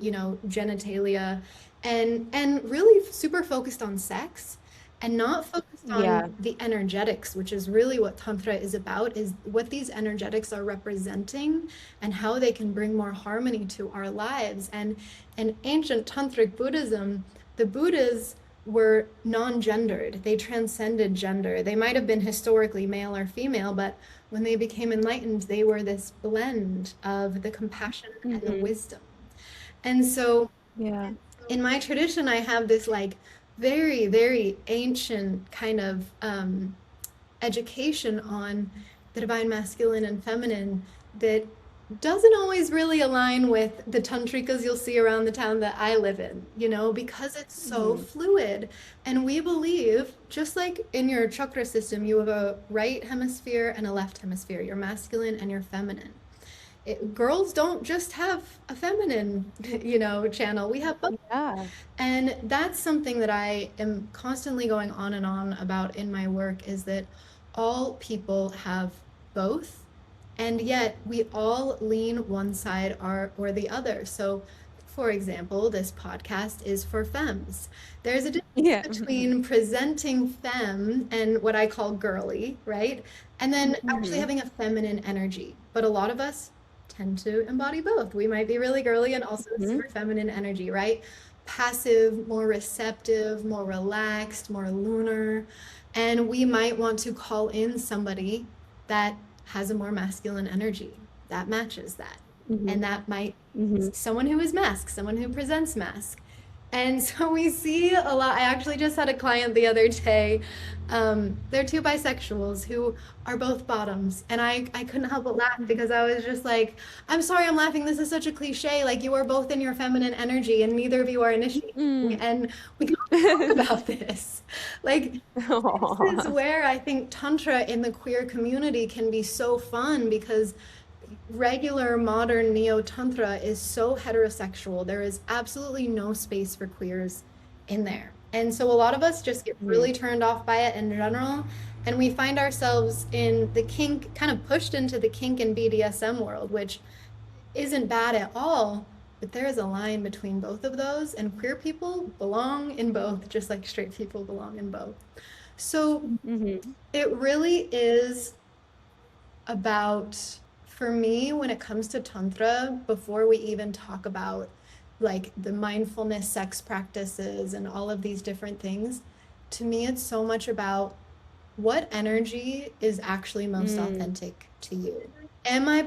genitalia, and really super focused on sex and not focused Yeah. on the energetics, which is really what Tantra is about, is what these energetics are representing and how they can bring more harmony to our lives. And in ancient Tantric Buddhism, the Buddhas were non-gendered. They transcended gender. They might have been historically male or female, but when they became enlightened, they were this blend of the compassion and the hmm wisdom. And so Yeah. in my tradition, I have this like very, very ancient kind of education on the divine masculine and feminine that doesn't always really align with the tantrikas you'll see around the town that I live in, because it's so Hmm. fluid. And we believe, just like in your chakra system, you have a right hemisphere and a left hemisphere, your masculine and your feminine. Girls don't just have a feminine, channel. We have both. Yeah. And that's something that I am constantly going on and on about in my work is that all people have both, and yet we all lean one side or the other. So, for example, this podcast is for femmes. There's a difference Yeah. between presenting femme and what I call girly, right? And then actually Hmm. having a feminine energy. But a lot of us tend to embody both. We might be really girly and also a Hmm. super feminine energy, right? Passive, more receptive, more relaxed, more lunar. And we might want to call in somebody that has a more masculine energy that matches that. Hmm. And that might Hmm. someone who is mask, someone who presents mask. And so we see a lot. I actually just had a client the other day. They're two bisexuals who are both bottoms. And I couldn't help but laugh because I was just like, I'm sorry I'm laughing. This is such a cliche. Like, you are both in your feminine energy and neither of you are initiating. Mm. And we can talk about this. Like, this is Aw. where I think Tantra in the queer community can be so fun because regular modern neo tantra is so heterosexual. There is absolutely no space for queers in there. And so a lot of us just get Mhm. really turned off by it in general. And we find ourselves in the kink, kind of pushed into the kink and BDSM world, which isn't bad at all. But there is a line between both of those, and queer people belong in both, just like straight people belong in both. So Mhm. it really is about, for me, when it comes to tantra, before we even talk about like the mindfulness sex practices and all of these different things, to me it's so much about what energy is actually most Mm. authentic to you. Am I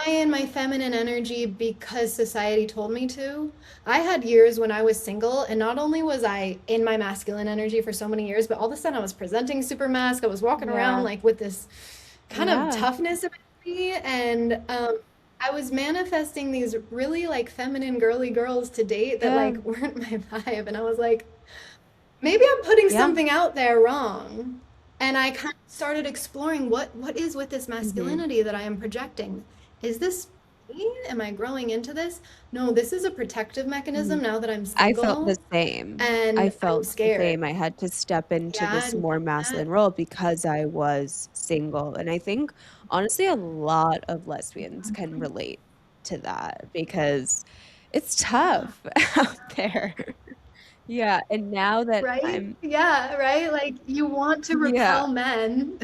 in my feminine energy because society told me to? I had years when I was single, and not only was I in my masculine energy for so many years, but all of a sudden I was presenting super mask. I was walking around Yeah. like with this kind of Yeah. toughness about me, and I was manifesting these really like feminine girly girls to date that Yeah. like weren't my vibe, and I was like, maybe I'm putting Yeah. something out there wrong. And I kind of started exploring what is with this Mhm. masculinity that I am projecting. Is this me? Am I growing into this? No, this is a protective mechanism Mhm. now that I'm I felt the single same. I and I'm felt the scared. same. I had to step into Yeah, this do you more get that? masculine role because I was single. And I think honestly a lot of lesbians can relate to that because it's Yeah. tough out there. Yeah, and now that Right? I'm Yeah, right? Like you want to yeah. repel men.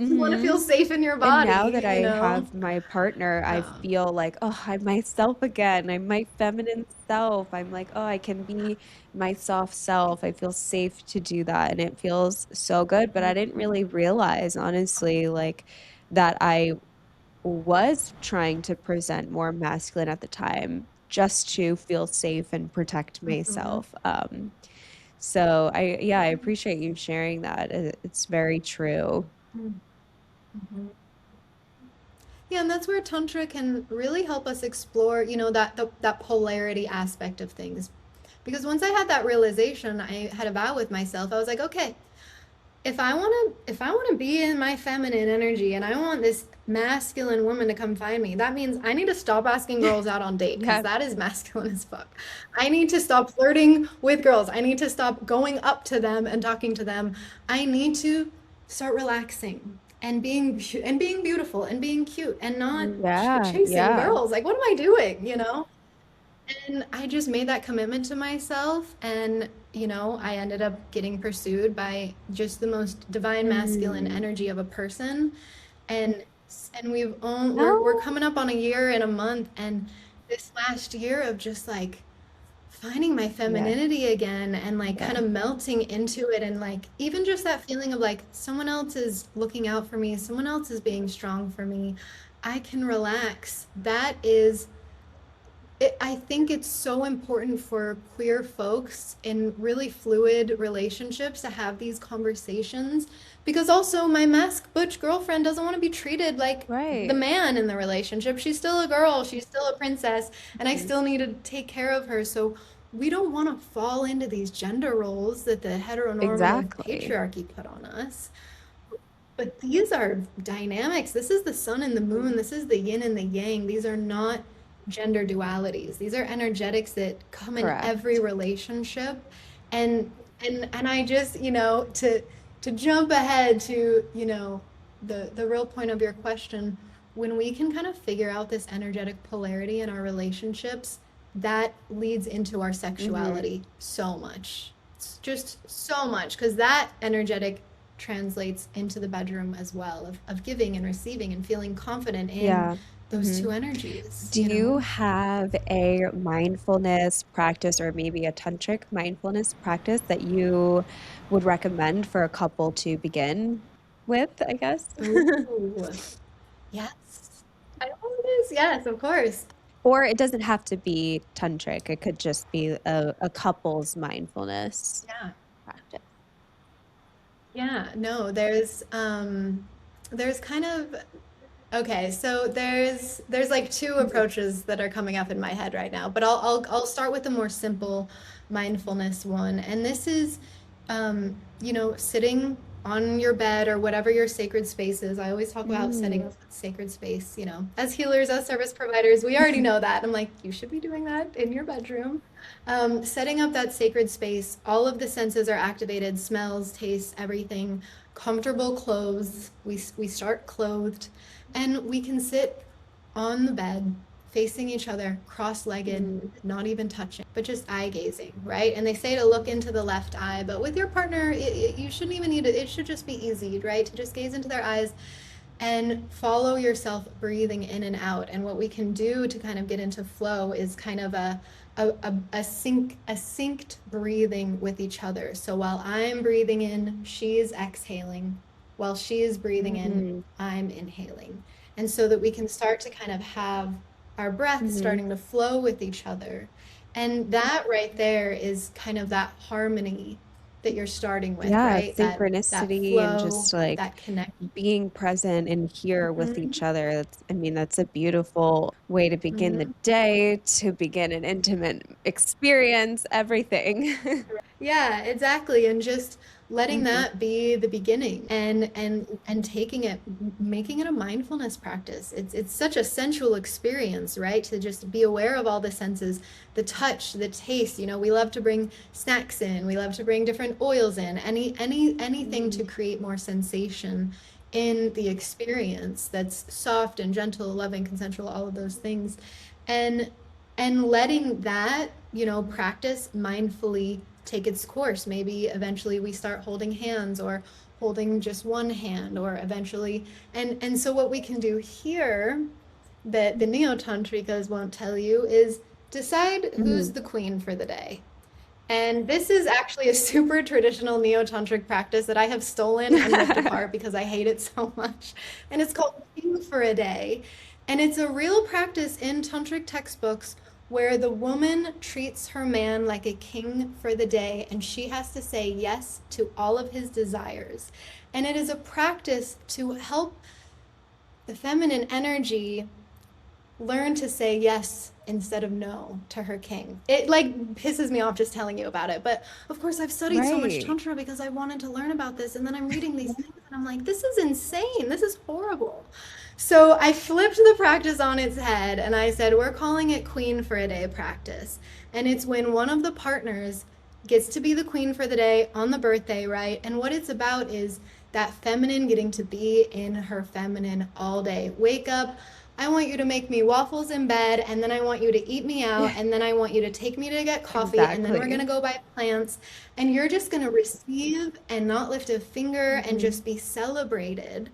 You want to feel Mhm. safe in your And now that body, I have my partner, I Um, feel like, oh, I'm myself again. I'm my feminine self. I'm like, oh, I can be my soft self. I feel safe to do that. And it feels so good. But I didn't really realize, honestly, like that I was trying to present more masculine at the time just to feel safe and protect mhm, myself. So yeah, I appreciate you sharing that. It's very true. mhm. Yeah, and that's where Tantra can really help us explore, that polarity aspect of things. Because once I had that realization, I had a vow with myself. I was like, okay, if I want to be in my feminine energy and I want this masculine woman to come find me, that means I need to stop asking girls out on date because Yeah. that is masculine as fuck. I need to stop flirting with girls. I need to stop going up to them and talking to them. I need to start relaxing and being beautiful and being cute and not Yeah, chasing yeah. girls. Like, what am I doing? And I just made that commitment to myself, and I ended up getting pursued by just the most divine masculine Mm. energy of a person, and we're Oh, coming up on a year in a month, and this last year of just like finding my yeah, femininity again and like yeah. kind of melting into it, and like even just that feeling of like someone else is looking out for me, someone else is being strong for me. I can relax. That is I think it's so important for queer folks in really fluid relationships to have these conversations because also my mask butch girlfriend doesn't want to be treated like the Right. man in the relationship. She's still a girl, she's still a princess, and I Mhm. still need to take care of her. So we don't want to fall into these gender roles that the heteronormative Exactly. patriarchy put on us. But these are dynamics. This is the sun and the moon. This is the yin and the yang. These are not gender dualities. These are energetics that come in every Correct. relationship. And and I just, to jump ahead to, the real point of your question, when we can kind of figure out this energetic polarity in our relationships, that leads into our Hmm. sexuality so much. It's just so much because that energetic translates into the bedroom as well of giving and receiving and feeling confident in Yeah. those Hmm. two energies, Do you have a mindfulness practice or maybe a tantric mindfulness practice that you would recommend for a couple to begin with, I guess? Ooh, yes. I know it is. Yes, of course. Or it doesn't have to be tantric. It could just be a couple's mindfulness Yeah. practice. Yeah. No, there's kind of okay, so there's like two Mhm. approaches that are coming up in my head right now, but I'll start with the more simple mindfulness one. And this is sitting on your bed or whatever your sacred space is. I always talk about setting Mm. up a sacred space, as healers, as service providers, we already know that. I'm like, you should be doing that in your bedroom. Setting up that sacred space, all of the senses are activated, smells, tastes, everything. Comfortable clothes. We start clothed, and we can sit on the bed facing each other, cross-legged, Mhm. not even touching, but just eye gazing, right? And they say to look into the left eye, but with your partner, you shouldn't even need it. It should just be easy, right? To just gaze into their eyes and follow yourself breathing in and out. And what we can do to kind of get into flow is kind of a synced breathing with each other. So while I'm breathing in, she's exhaling. While she is breathing in, Mhm. I'm inhaling. And so that we can start to kind of have our breath Mhm. starting to flow with each other. And that right there is kind of that harmony that you're starting with, Yeah, right? That synchronicity and flow, just like that connect. being present and here with each Mhm. other. I mean, that's a beautiful way to begin the Mhm. day, to begin an intimate experience, everything. Yeah, exactly. And just letting Mhm. that be the beginning and taking it, making it a mindfulness practice. It's such a sensual experience, right? To just be aware of all the senses, the touch, the taste. We love to bring snacks in, we love to bring different oils in, anything to Mhm. create more sensation in the experience that's soft and gentle, loving, consensual, all of those things. And letting that, practice mindfully take its course. Maybe eventually we start holding hands or holding just one hand or eventually and so what we can do here that the neo-tantrikas won't tell you is decide who's Mhm. the queen for the day. And this is actually a super traditional neo-tantric practice that I have stolen and ripped apart because I hate it so much. And it's called King for a Day. And it's a real practice in tantric textbooks where the woman treats her man like a king for the day and she has to say yes to all of his desires. And it is a practice to help the feminine energy learn to say yes instead of no to her king. It like pisses me off just telling you about it. But of course, I've studied so much Right. Tantra because I wanted to learn about this. And then I'm reading these things and I'm like, this is insane. This is horrible. So I flipped the practice on its head and I said, we're calling it Queen for a Day practice. And it's when one of the partners gets to be the queen for the day on the birthday, right? And what it's about is that feminine getting to be in her feminine all day. Wake up, I want you to make me waffles in bed, and then I want you to eat me out, and then I want you to take me to get coffee, and then we're Exactly. gonna go buy plants, and you're just gonna receive and not lift a finger and Mhm. just be celebrated.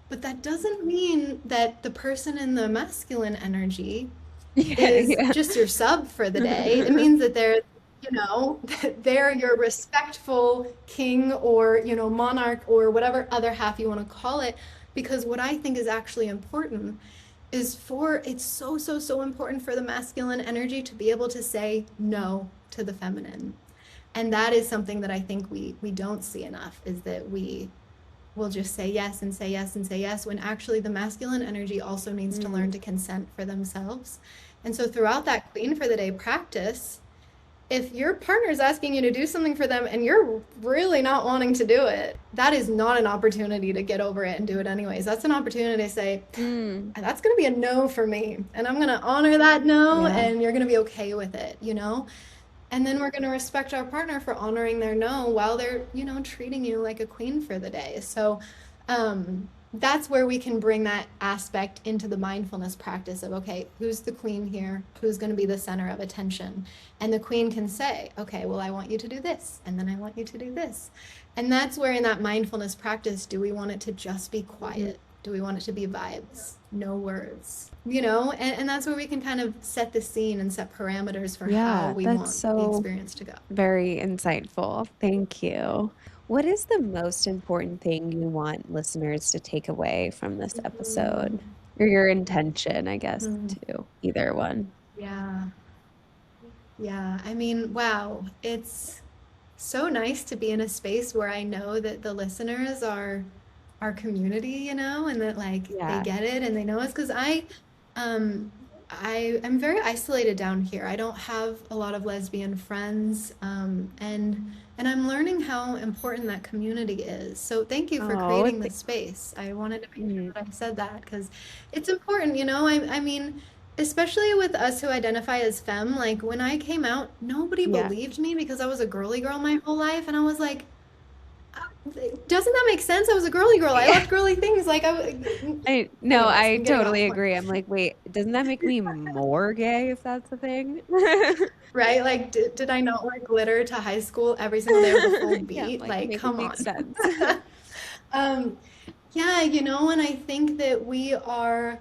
But that doesn't mean that the person in the masculine energy Yeah, is yeah. just your sub for the day. It means that that they're your respectful king or, monarch or whatever other half you want to call it. Because what I think is actually important it's so, so, so important for the masculine energy to be able to say no to the feminine. And that is something that I think we don't see enough, is that we will just say yes and say yes and say yes, when actually the masculine energy also needs to learn Mm, to consent for themselves. And so throughout that Queen for the Day practice, if your partner is asking you to do something for them and you're really not wanting to do it, that is not an opportunity to get over it and do it anyways. That's an opportunity to say, mm, that's going to be a no for me. And I'm going to honor that no, yeah. and you're going to be okay with it, you know? And then we're going to respect our partner for honoring their no while they're, treating you like a queen for the day. So that's where we can bring that aspect into the mindfulness practice of, okay, who's the queen here? Who's going to be the center of attention? And the queen can say, okay, well, I want you to do this, and then I want you to do this. And that's where in that mindfulness practice, do we want it to just be Mhm. quiet? Do we want it to be vibes, no words? And that's where we can kind of set the scene and set parameters for how Yeah, we that's want the so experience to go. very insightful. Thank you. What is the most important thing you want listeners to take away from this episode? Mm, Or your intention, I guess, mm, too. Either one. yeah, yeah. I mean, wow, it's so nice to be in a space where I know that the listeners are our community, and that like they Yeah. get it and they know us, because um I am very isolated down here. I don't have a lot of lesbian friends, and I'm learning how important that community is. So thank you for Oh, creating this space. I wanted to make sure mm, that I said that because it's important, I mean, especially with us who identify as femme, like when I came out, nobody yeah. believed me because I was a girly girl my whole life. And I was like, doesn't that make sense? I was a girly girl. I Yeah. loved girly things. Like, I no, anyways, I I'm getting totally off point. agree. I'm like, wait, doesn't that make me more gay if that's the thing? Right? Like, did I not wear glitter to high school every single day with a full Yeah, beat? like Like, make it come make on. sense. um, yeah, and I think that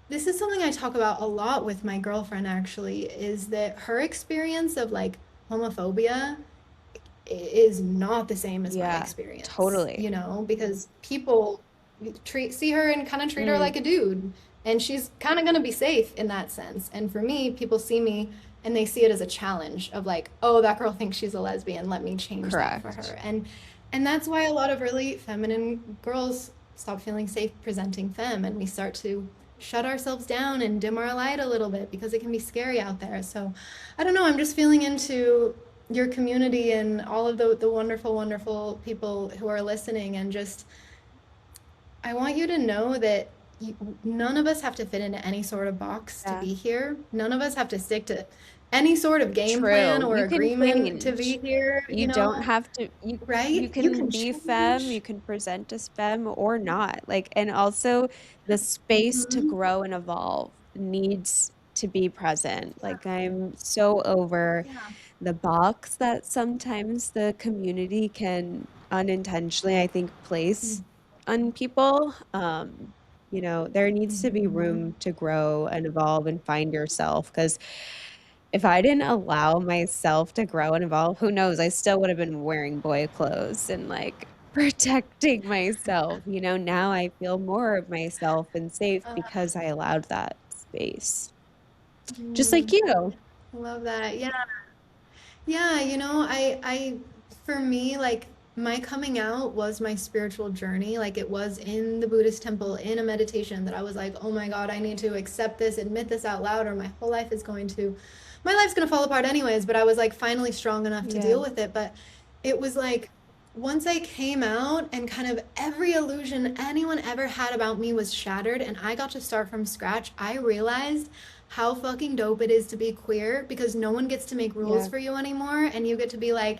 this is something I talk about a lot with my girlfriend actually, is that her experience of like homophobia is not the same as my Yeah, experience, totally. because people see her and kind of treat her Mm, like a dude, and she's kind of going to be safe in that sense. And for me, people see me and they see it as a challenge of like, oh, that girl thinks she's a lesbian, let me change that for correct. her. And that's why a lot of really feminine girls stop feeling safe presenting femme, and we start to shut ourselves down and dim our light a little bit because it can be scary out there. So I don't know, I'm just feeling into your community and all of the wonderful, wonderful people who are listening. And just, I want you to know that none of us have to fit into any sort of box to Yeah. be here. None of us have to stick to any sort of game plan True. or You can agreement to change. be here, You don't have to you right? You can can be femme, you change. can present as femme or not. Like, and also the space to Hmm. grow and evolve needs to be present. Like, I'm so over Yeah. the box that sometimes the community can unintentionally, I think, place on people. There needs to be Mm-hmm. room to grow and evolve and find yourself because if I didn't allow myself to grow and evolve, who knows? I still would have been wearing boy clothes and like protecting myself. Now I feel more of myself and safe because I allowed that space. Just like Mm, you. I love that. Yeah. Yeah, for me, like my coming out was my spiritual journey. Like it was in the Buddhist temple, in a meditation, that I was like, oh my God, I need to accept this, admit this out loud, or my life's going to fall apart anyways. But I was like finally strong enough to Yeah. deal with it. But it was like, once I came out and kind of every illusion anyone ever had about me was shattered and I got to start from scratch, I realized how fucking dope it is to be queer, because no one gets to make rules Yeah. for you anymore, and you get to be like,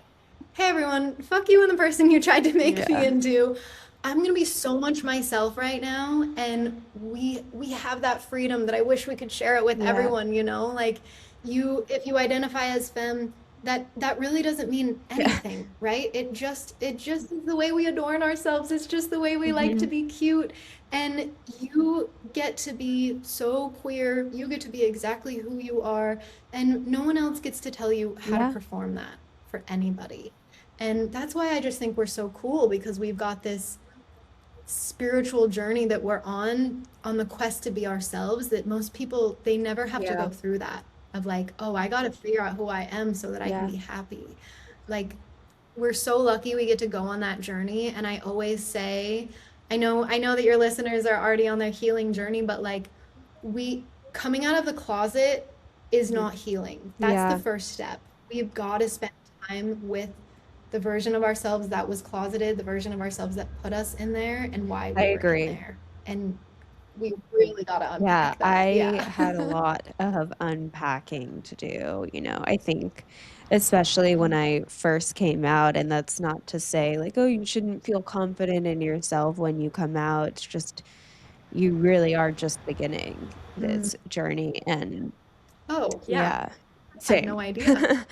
hey everyone, fuck you and the person you tried to make me Yeah. into. I'm gonna be so much myself right now, and we have that freedom that I wish we could share it with Yeah. everyone, like, if you identify as femme, that really doesn't mean Yeah. anything, right? It just is the way we adorn ourselves. It's just the way we like to Hmm. be cute. And you get to be so queer. You get to be exactly who you are, and no one else gets to tell you how to Yeah. perform that for anybody. And that's why I just think we're so cool, because we've got this spiritual journey that we're on the quest to be ourselves, that most people, they never have to Yeah. go through that of like, oh, I got to figure out who I am so that I can Yeah. be happy. Like, we're so lucky we get to go on that journey. And I always say, I know that your listeners are already on their healing journey, but like, we coming out of the closet is Mhm. not healing. That's the Yeah, first step. We've got to spend time with the version of ourselves that was closeted, the version of ourselves that put us in there, and why I we were in agree. there. And we really got to Yeah, unpack that. I Yeah. had a lot of unpacking to do, I think especially when I first came out, and that's not to say like, oh, you shouldn't feel confident in yourself when you come out. It's just you really are just beginning Mm. this journey and Oh, yeah. yeah, I had same. no idea.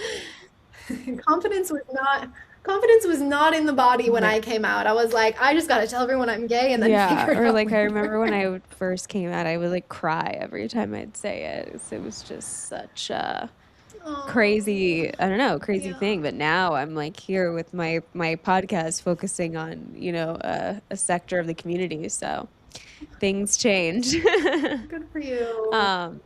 Confidence was not confidence was not in the body when No. I came out. I was like, I just got to tell everyone I'm gay and then Yeah, figure it or out like I later. remember when I would first came out, I would like cry every time I'd say it. So it was just such a Oh, crazy, I don't know, crazy yeah. thing. But now I'm like here with my podcast focusing on, a sector of the community. So things change. Good for you. Um,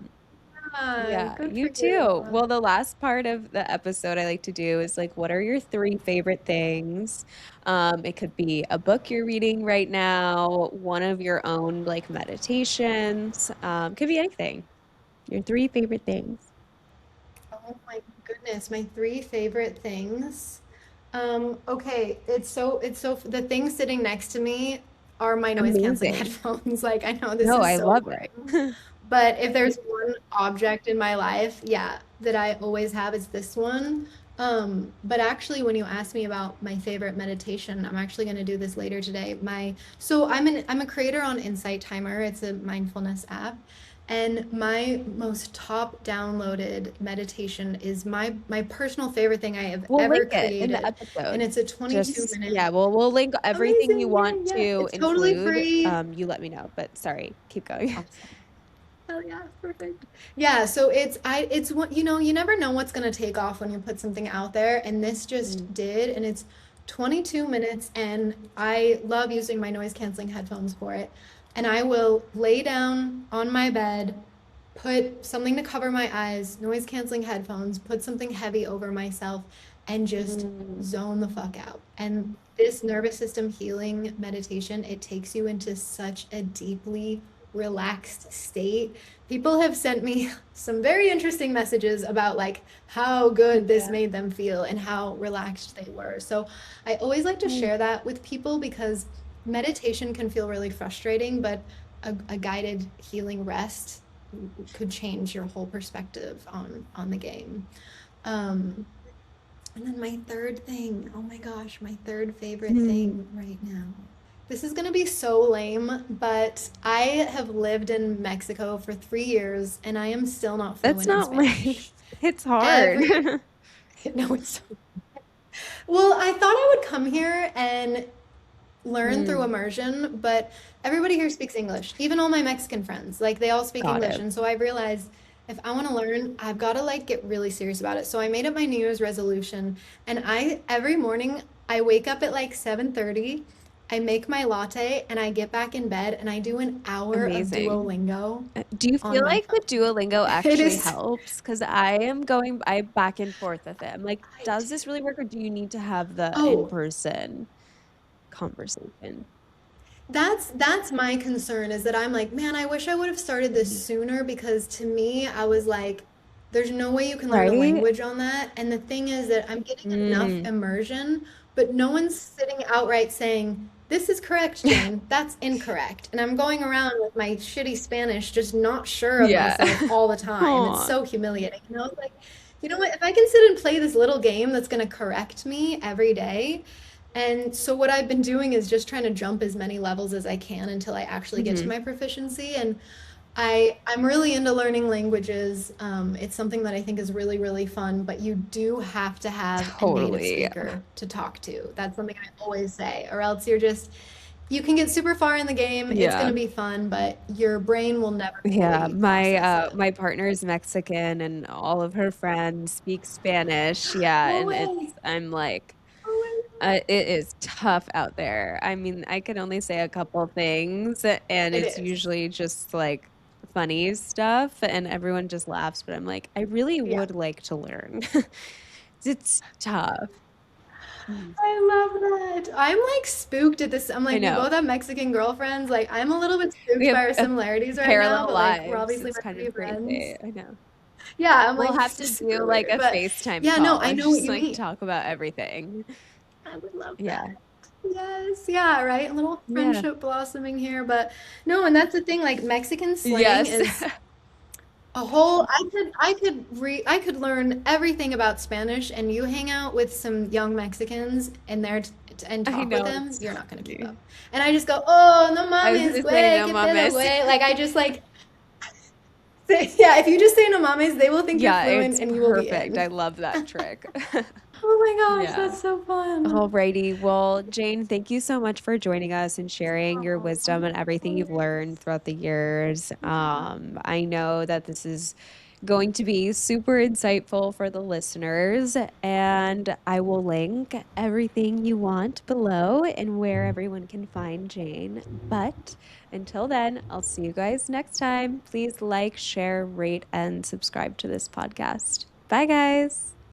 Yeah, yeah, good for you too. you. Well, the last part of the episode I like to do is like, what are your three favorite things? It could be a book you're reading right now, one of your own like meditations, could be anything. Your three favorite things. Oh my goodness, my three favorite things. Okay, it's so the thing sitting next to me are my noise canceling Amazing. headphones. Like I know this No, is I so love it. lame, but if there's one object in my life, yeah, that I always have is this one. But actually, when you ask me about my favorite meditation, I'm actually going to do this later today. I'm a creator on Insight Timer. It's a mindfulness app, and my most top downloaded meditation is my personal favorite thing I have We'll ever link it in the created, and episode. it's a 22 Just, minute. yeah, we'll link everything you Amazing! want Yay! Yeah, to it's totally include. free. You let me know, but sorry, keep going. Awesome. Oh yeah, perfect. Yeah, so it's what you never know what's gonna take off when you put something out there, and this just Mm. did, and it's 22 minutes, and I love using my noise canceling headphones for it. And I will lay down on my bed, put something to cover my eyes, noise canceling headphones, put something heavy over myself, and just Mm. zone the fuck out. And this nervous system healing meditation, it takes you into such a deeply relaxed state. People have sent me some very interesting messages about like how good this Yeah. made them feel and how relaxed they were. So I always like to Mm. share that with people because meditation can feel really frustrating, but a guided healing rest could change your whole perspective on the game. Um, and then my third thing, oh my gosh, my third favorite Mm. thing right now. This is gonna be so lame, but I have lived in Mexico for 3 years and I am still not That's fluent in not like Spanish. it's hard. Every, no, it's so, well, I thought I would come here and learn through Mm. immersion, but everybody here speaks English. Even all my Mexican friends, like they all speak Got English. it. And so I realized if I want to learn, I've got to like get really serious about it. So I made up my New Year's resolution and I every morning I wake up at like 7:30, I make my latte and I get back in bed and I do an hour of Amazing. Duolingo Do you on feel my like phone. the Duolingo It actually is helps? Because I back and forth with it. I'm like, I does this really work, or do you need to have the Oh, in-person conversation? that's my concern is that I'm like, man, I wish I would have started this Mhm. sooner because to me, I was like, there's no way you can learn a Right? language on that. And the thing is that I'm getting enough Mm. immersion, but no one's sitting outright saying, this is correct, Jane. That's incorrect. And I'm going around with my shitty Spanish, just not sure of Yeah. myself all the time. It's Aw. so humiliating. And I was like, you know what? If I can sit and play this little game that's going to correct me every day, and so what I've been doing is just trying to jump as many levels as I can until I actually get to Mhm. my proficiency. And I'm really into learning languages. It's something that I think is really, really fun, but you do have to have a native Totally. speaker to talk to. That's something I always say, or else you can get super far in the game. It's going Yeah. to be fun, but your brain will never Yeah, fully my process it. my partner is Mexican and all of her friends speak Spanish. Yeah, No and way. I'm like, No way. It is tough out there. I mean, I can only say a couple things, and It it's is. usually just like funny stuff, and everyone just laughs. But I'm like, I really Yeah. would like to learn. It's tough. Mm. I love that. I'm like spooked at this. I'm I like, we both know. have Mexican girlfriends. Like, I'm a little bit We spooked have by our similarities right now, parallel but like, we're lives. obviously It's meant to kind be of crazy. friends. I know. Yeah, I'm We'll like, have this to is do super like weird. a But FaceTime yeah, no, call I and know what just you like mean. talk about everything. I would love that. Yeah. Yes, yeah, right. A little Yeah. friendship blossoming here, but no, and that's the thing. Like Mexican slang Yes. is a whole. I could learn everything about Spanish, and you hang out with some young Mexicans and and I talk with know them, it's you're not gonna keep funny. up. And I just go, oh, no I was mames, gonna say güey, no qué pedo, mames. güey. Like I just like, yeah. If you just say no mames, they will think you're Yeah, fluent, it's and you will be perfect. I in. love that trick. Oh my gosh, Yeah. that's so fun. Alrighty. Well, Jane, thank you so much for joining us and sharing your Oh, wisdom and of everything you've learned course. throughout the years. Yeah. I know that this is going to be super insightful for the listeners, and I will link everything you want below and where everyone can find Jane. But until then, I'll see you guys next time. Please like, share, rate, and subscribe to this podcast. Bye, guys.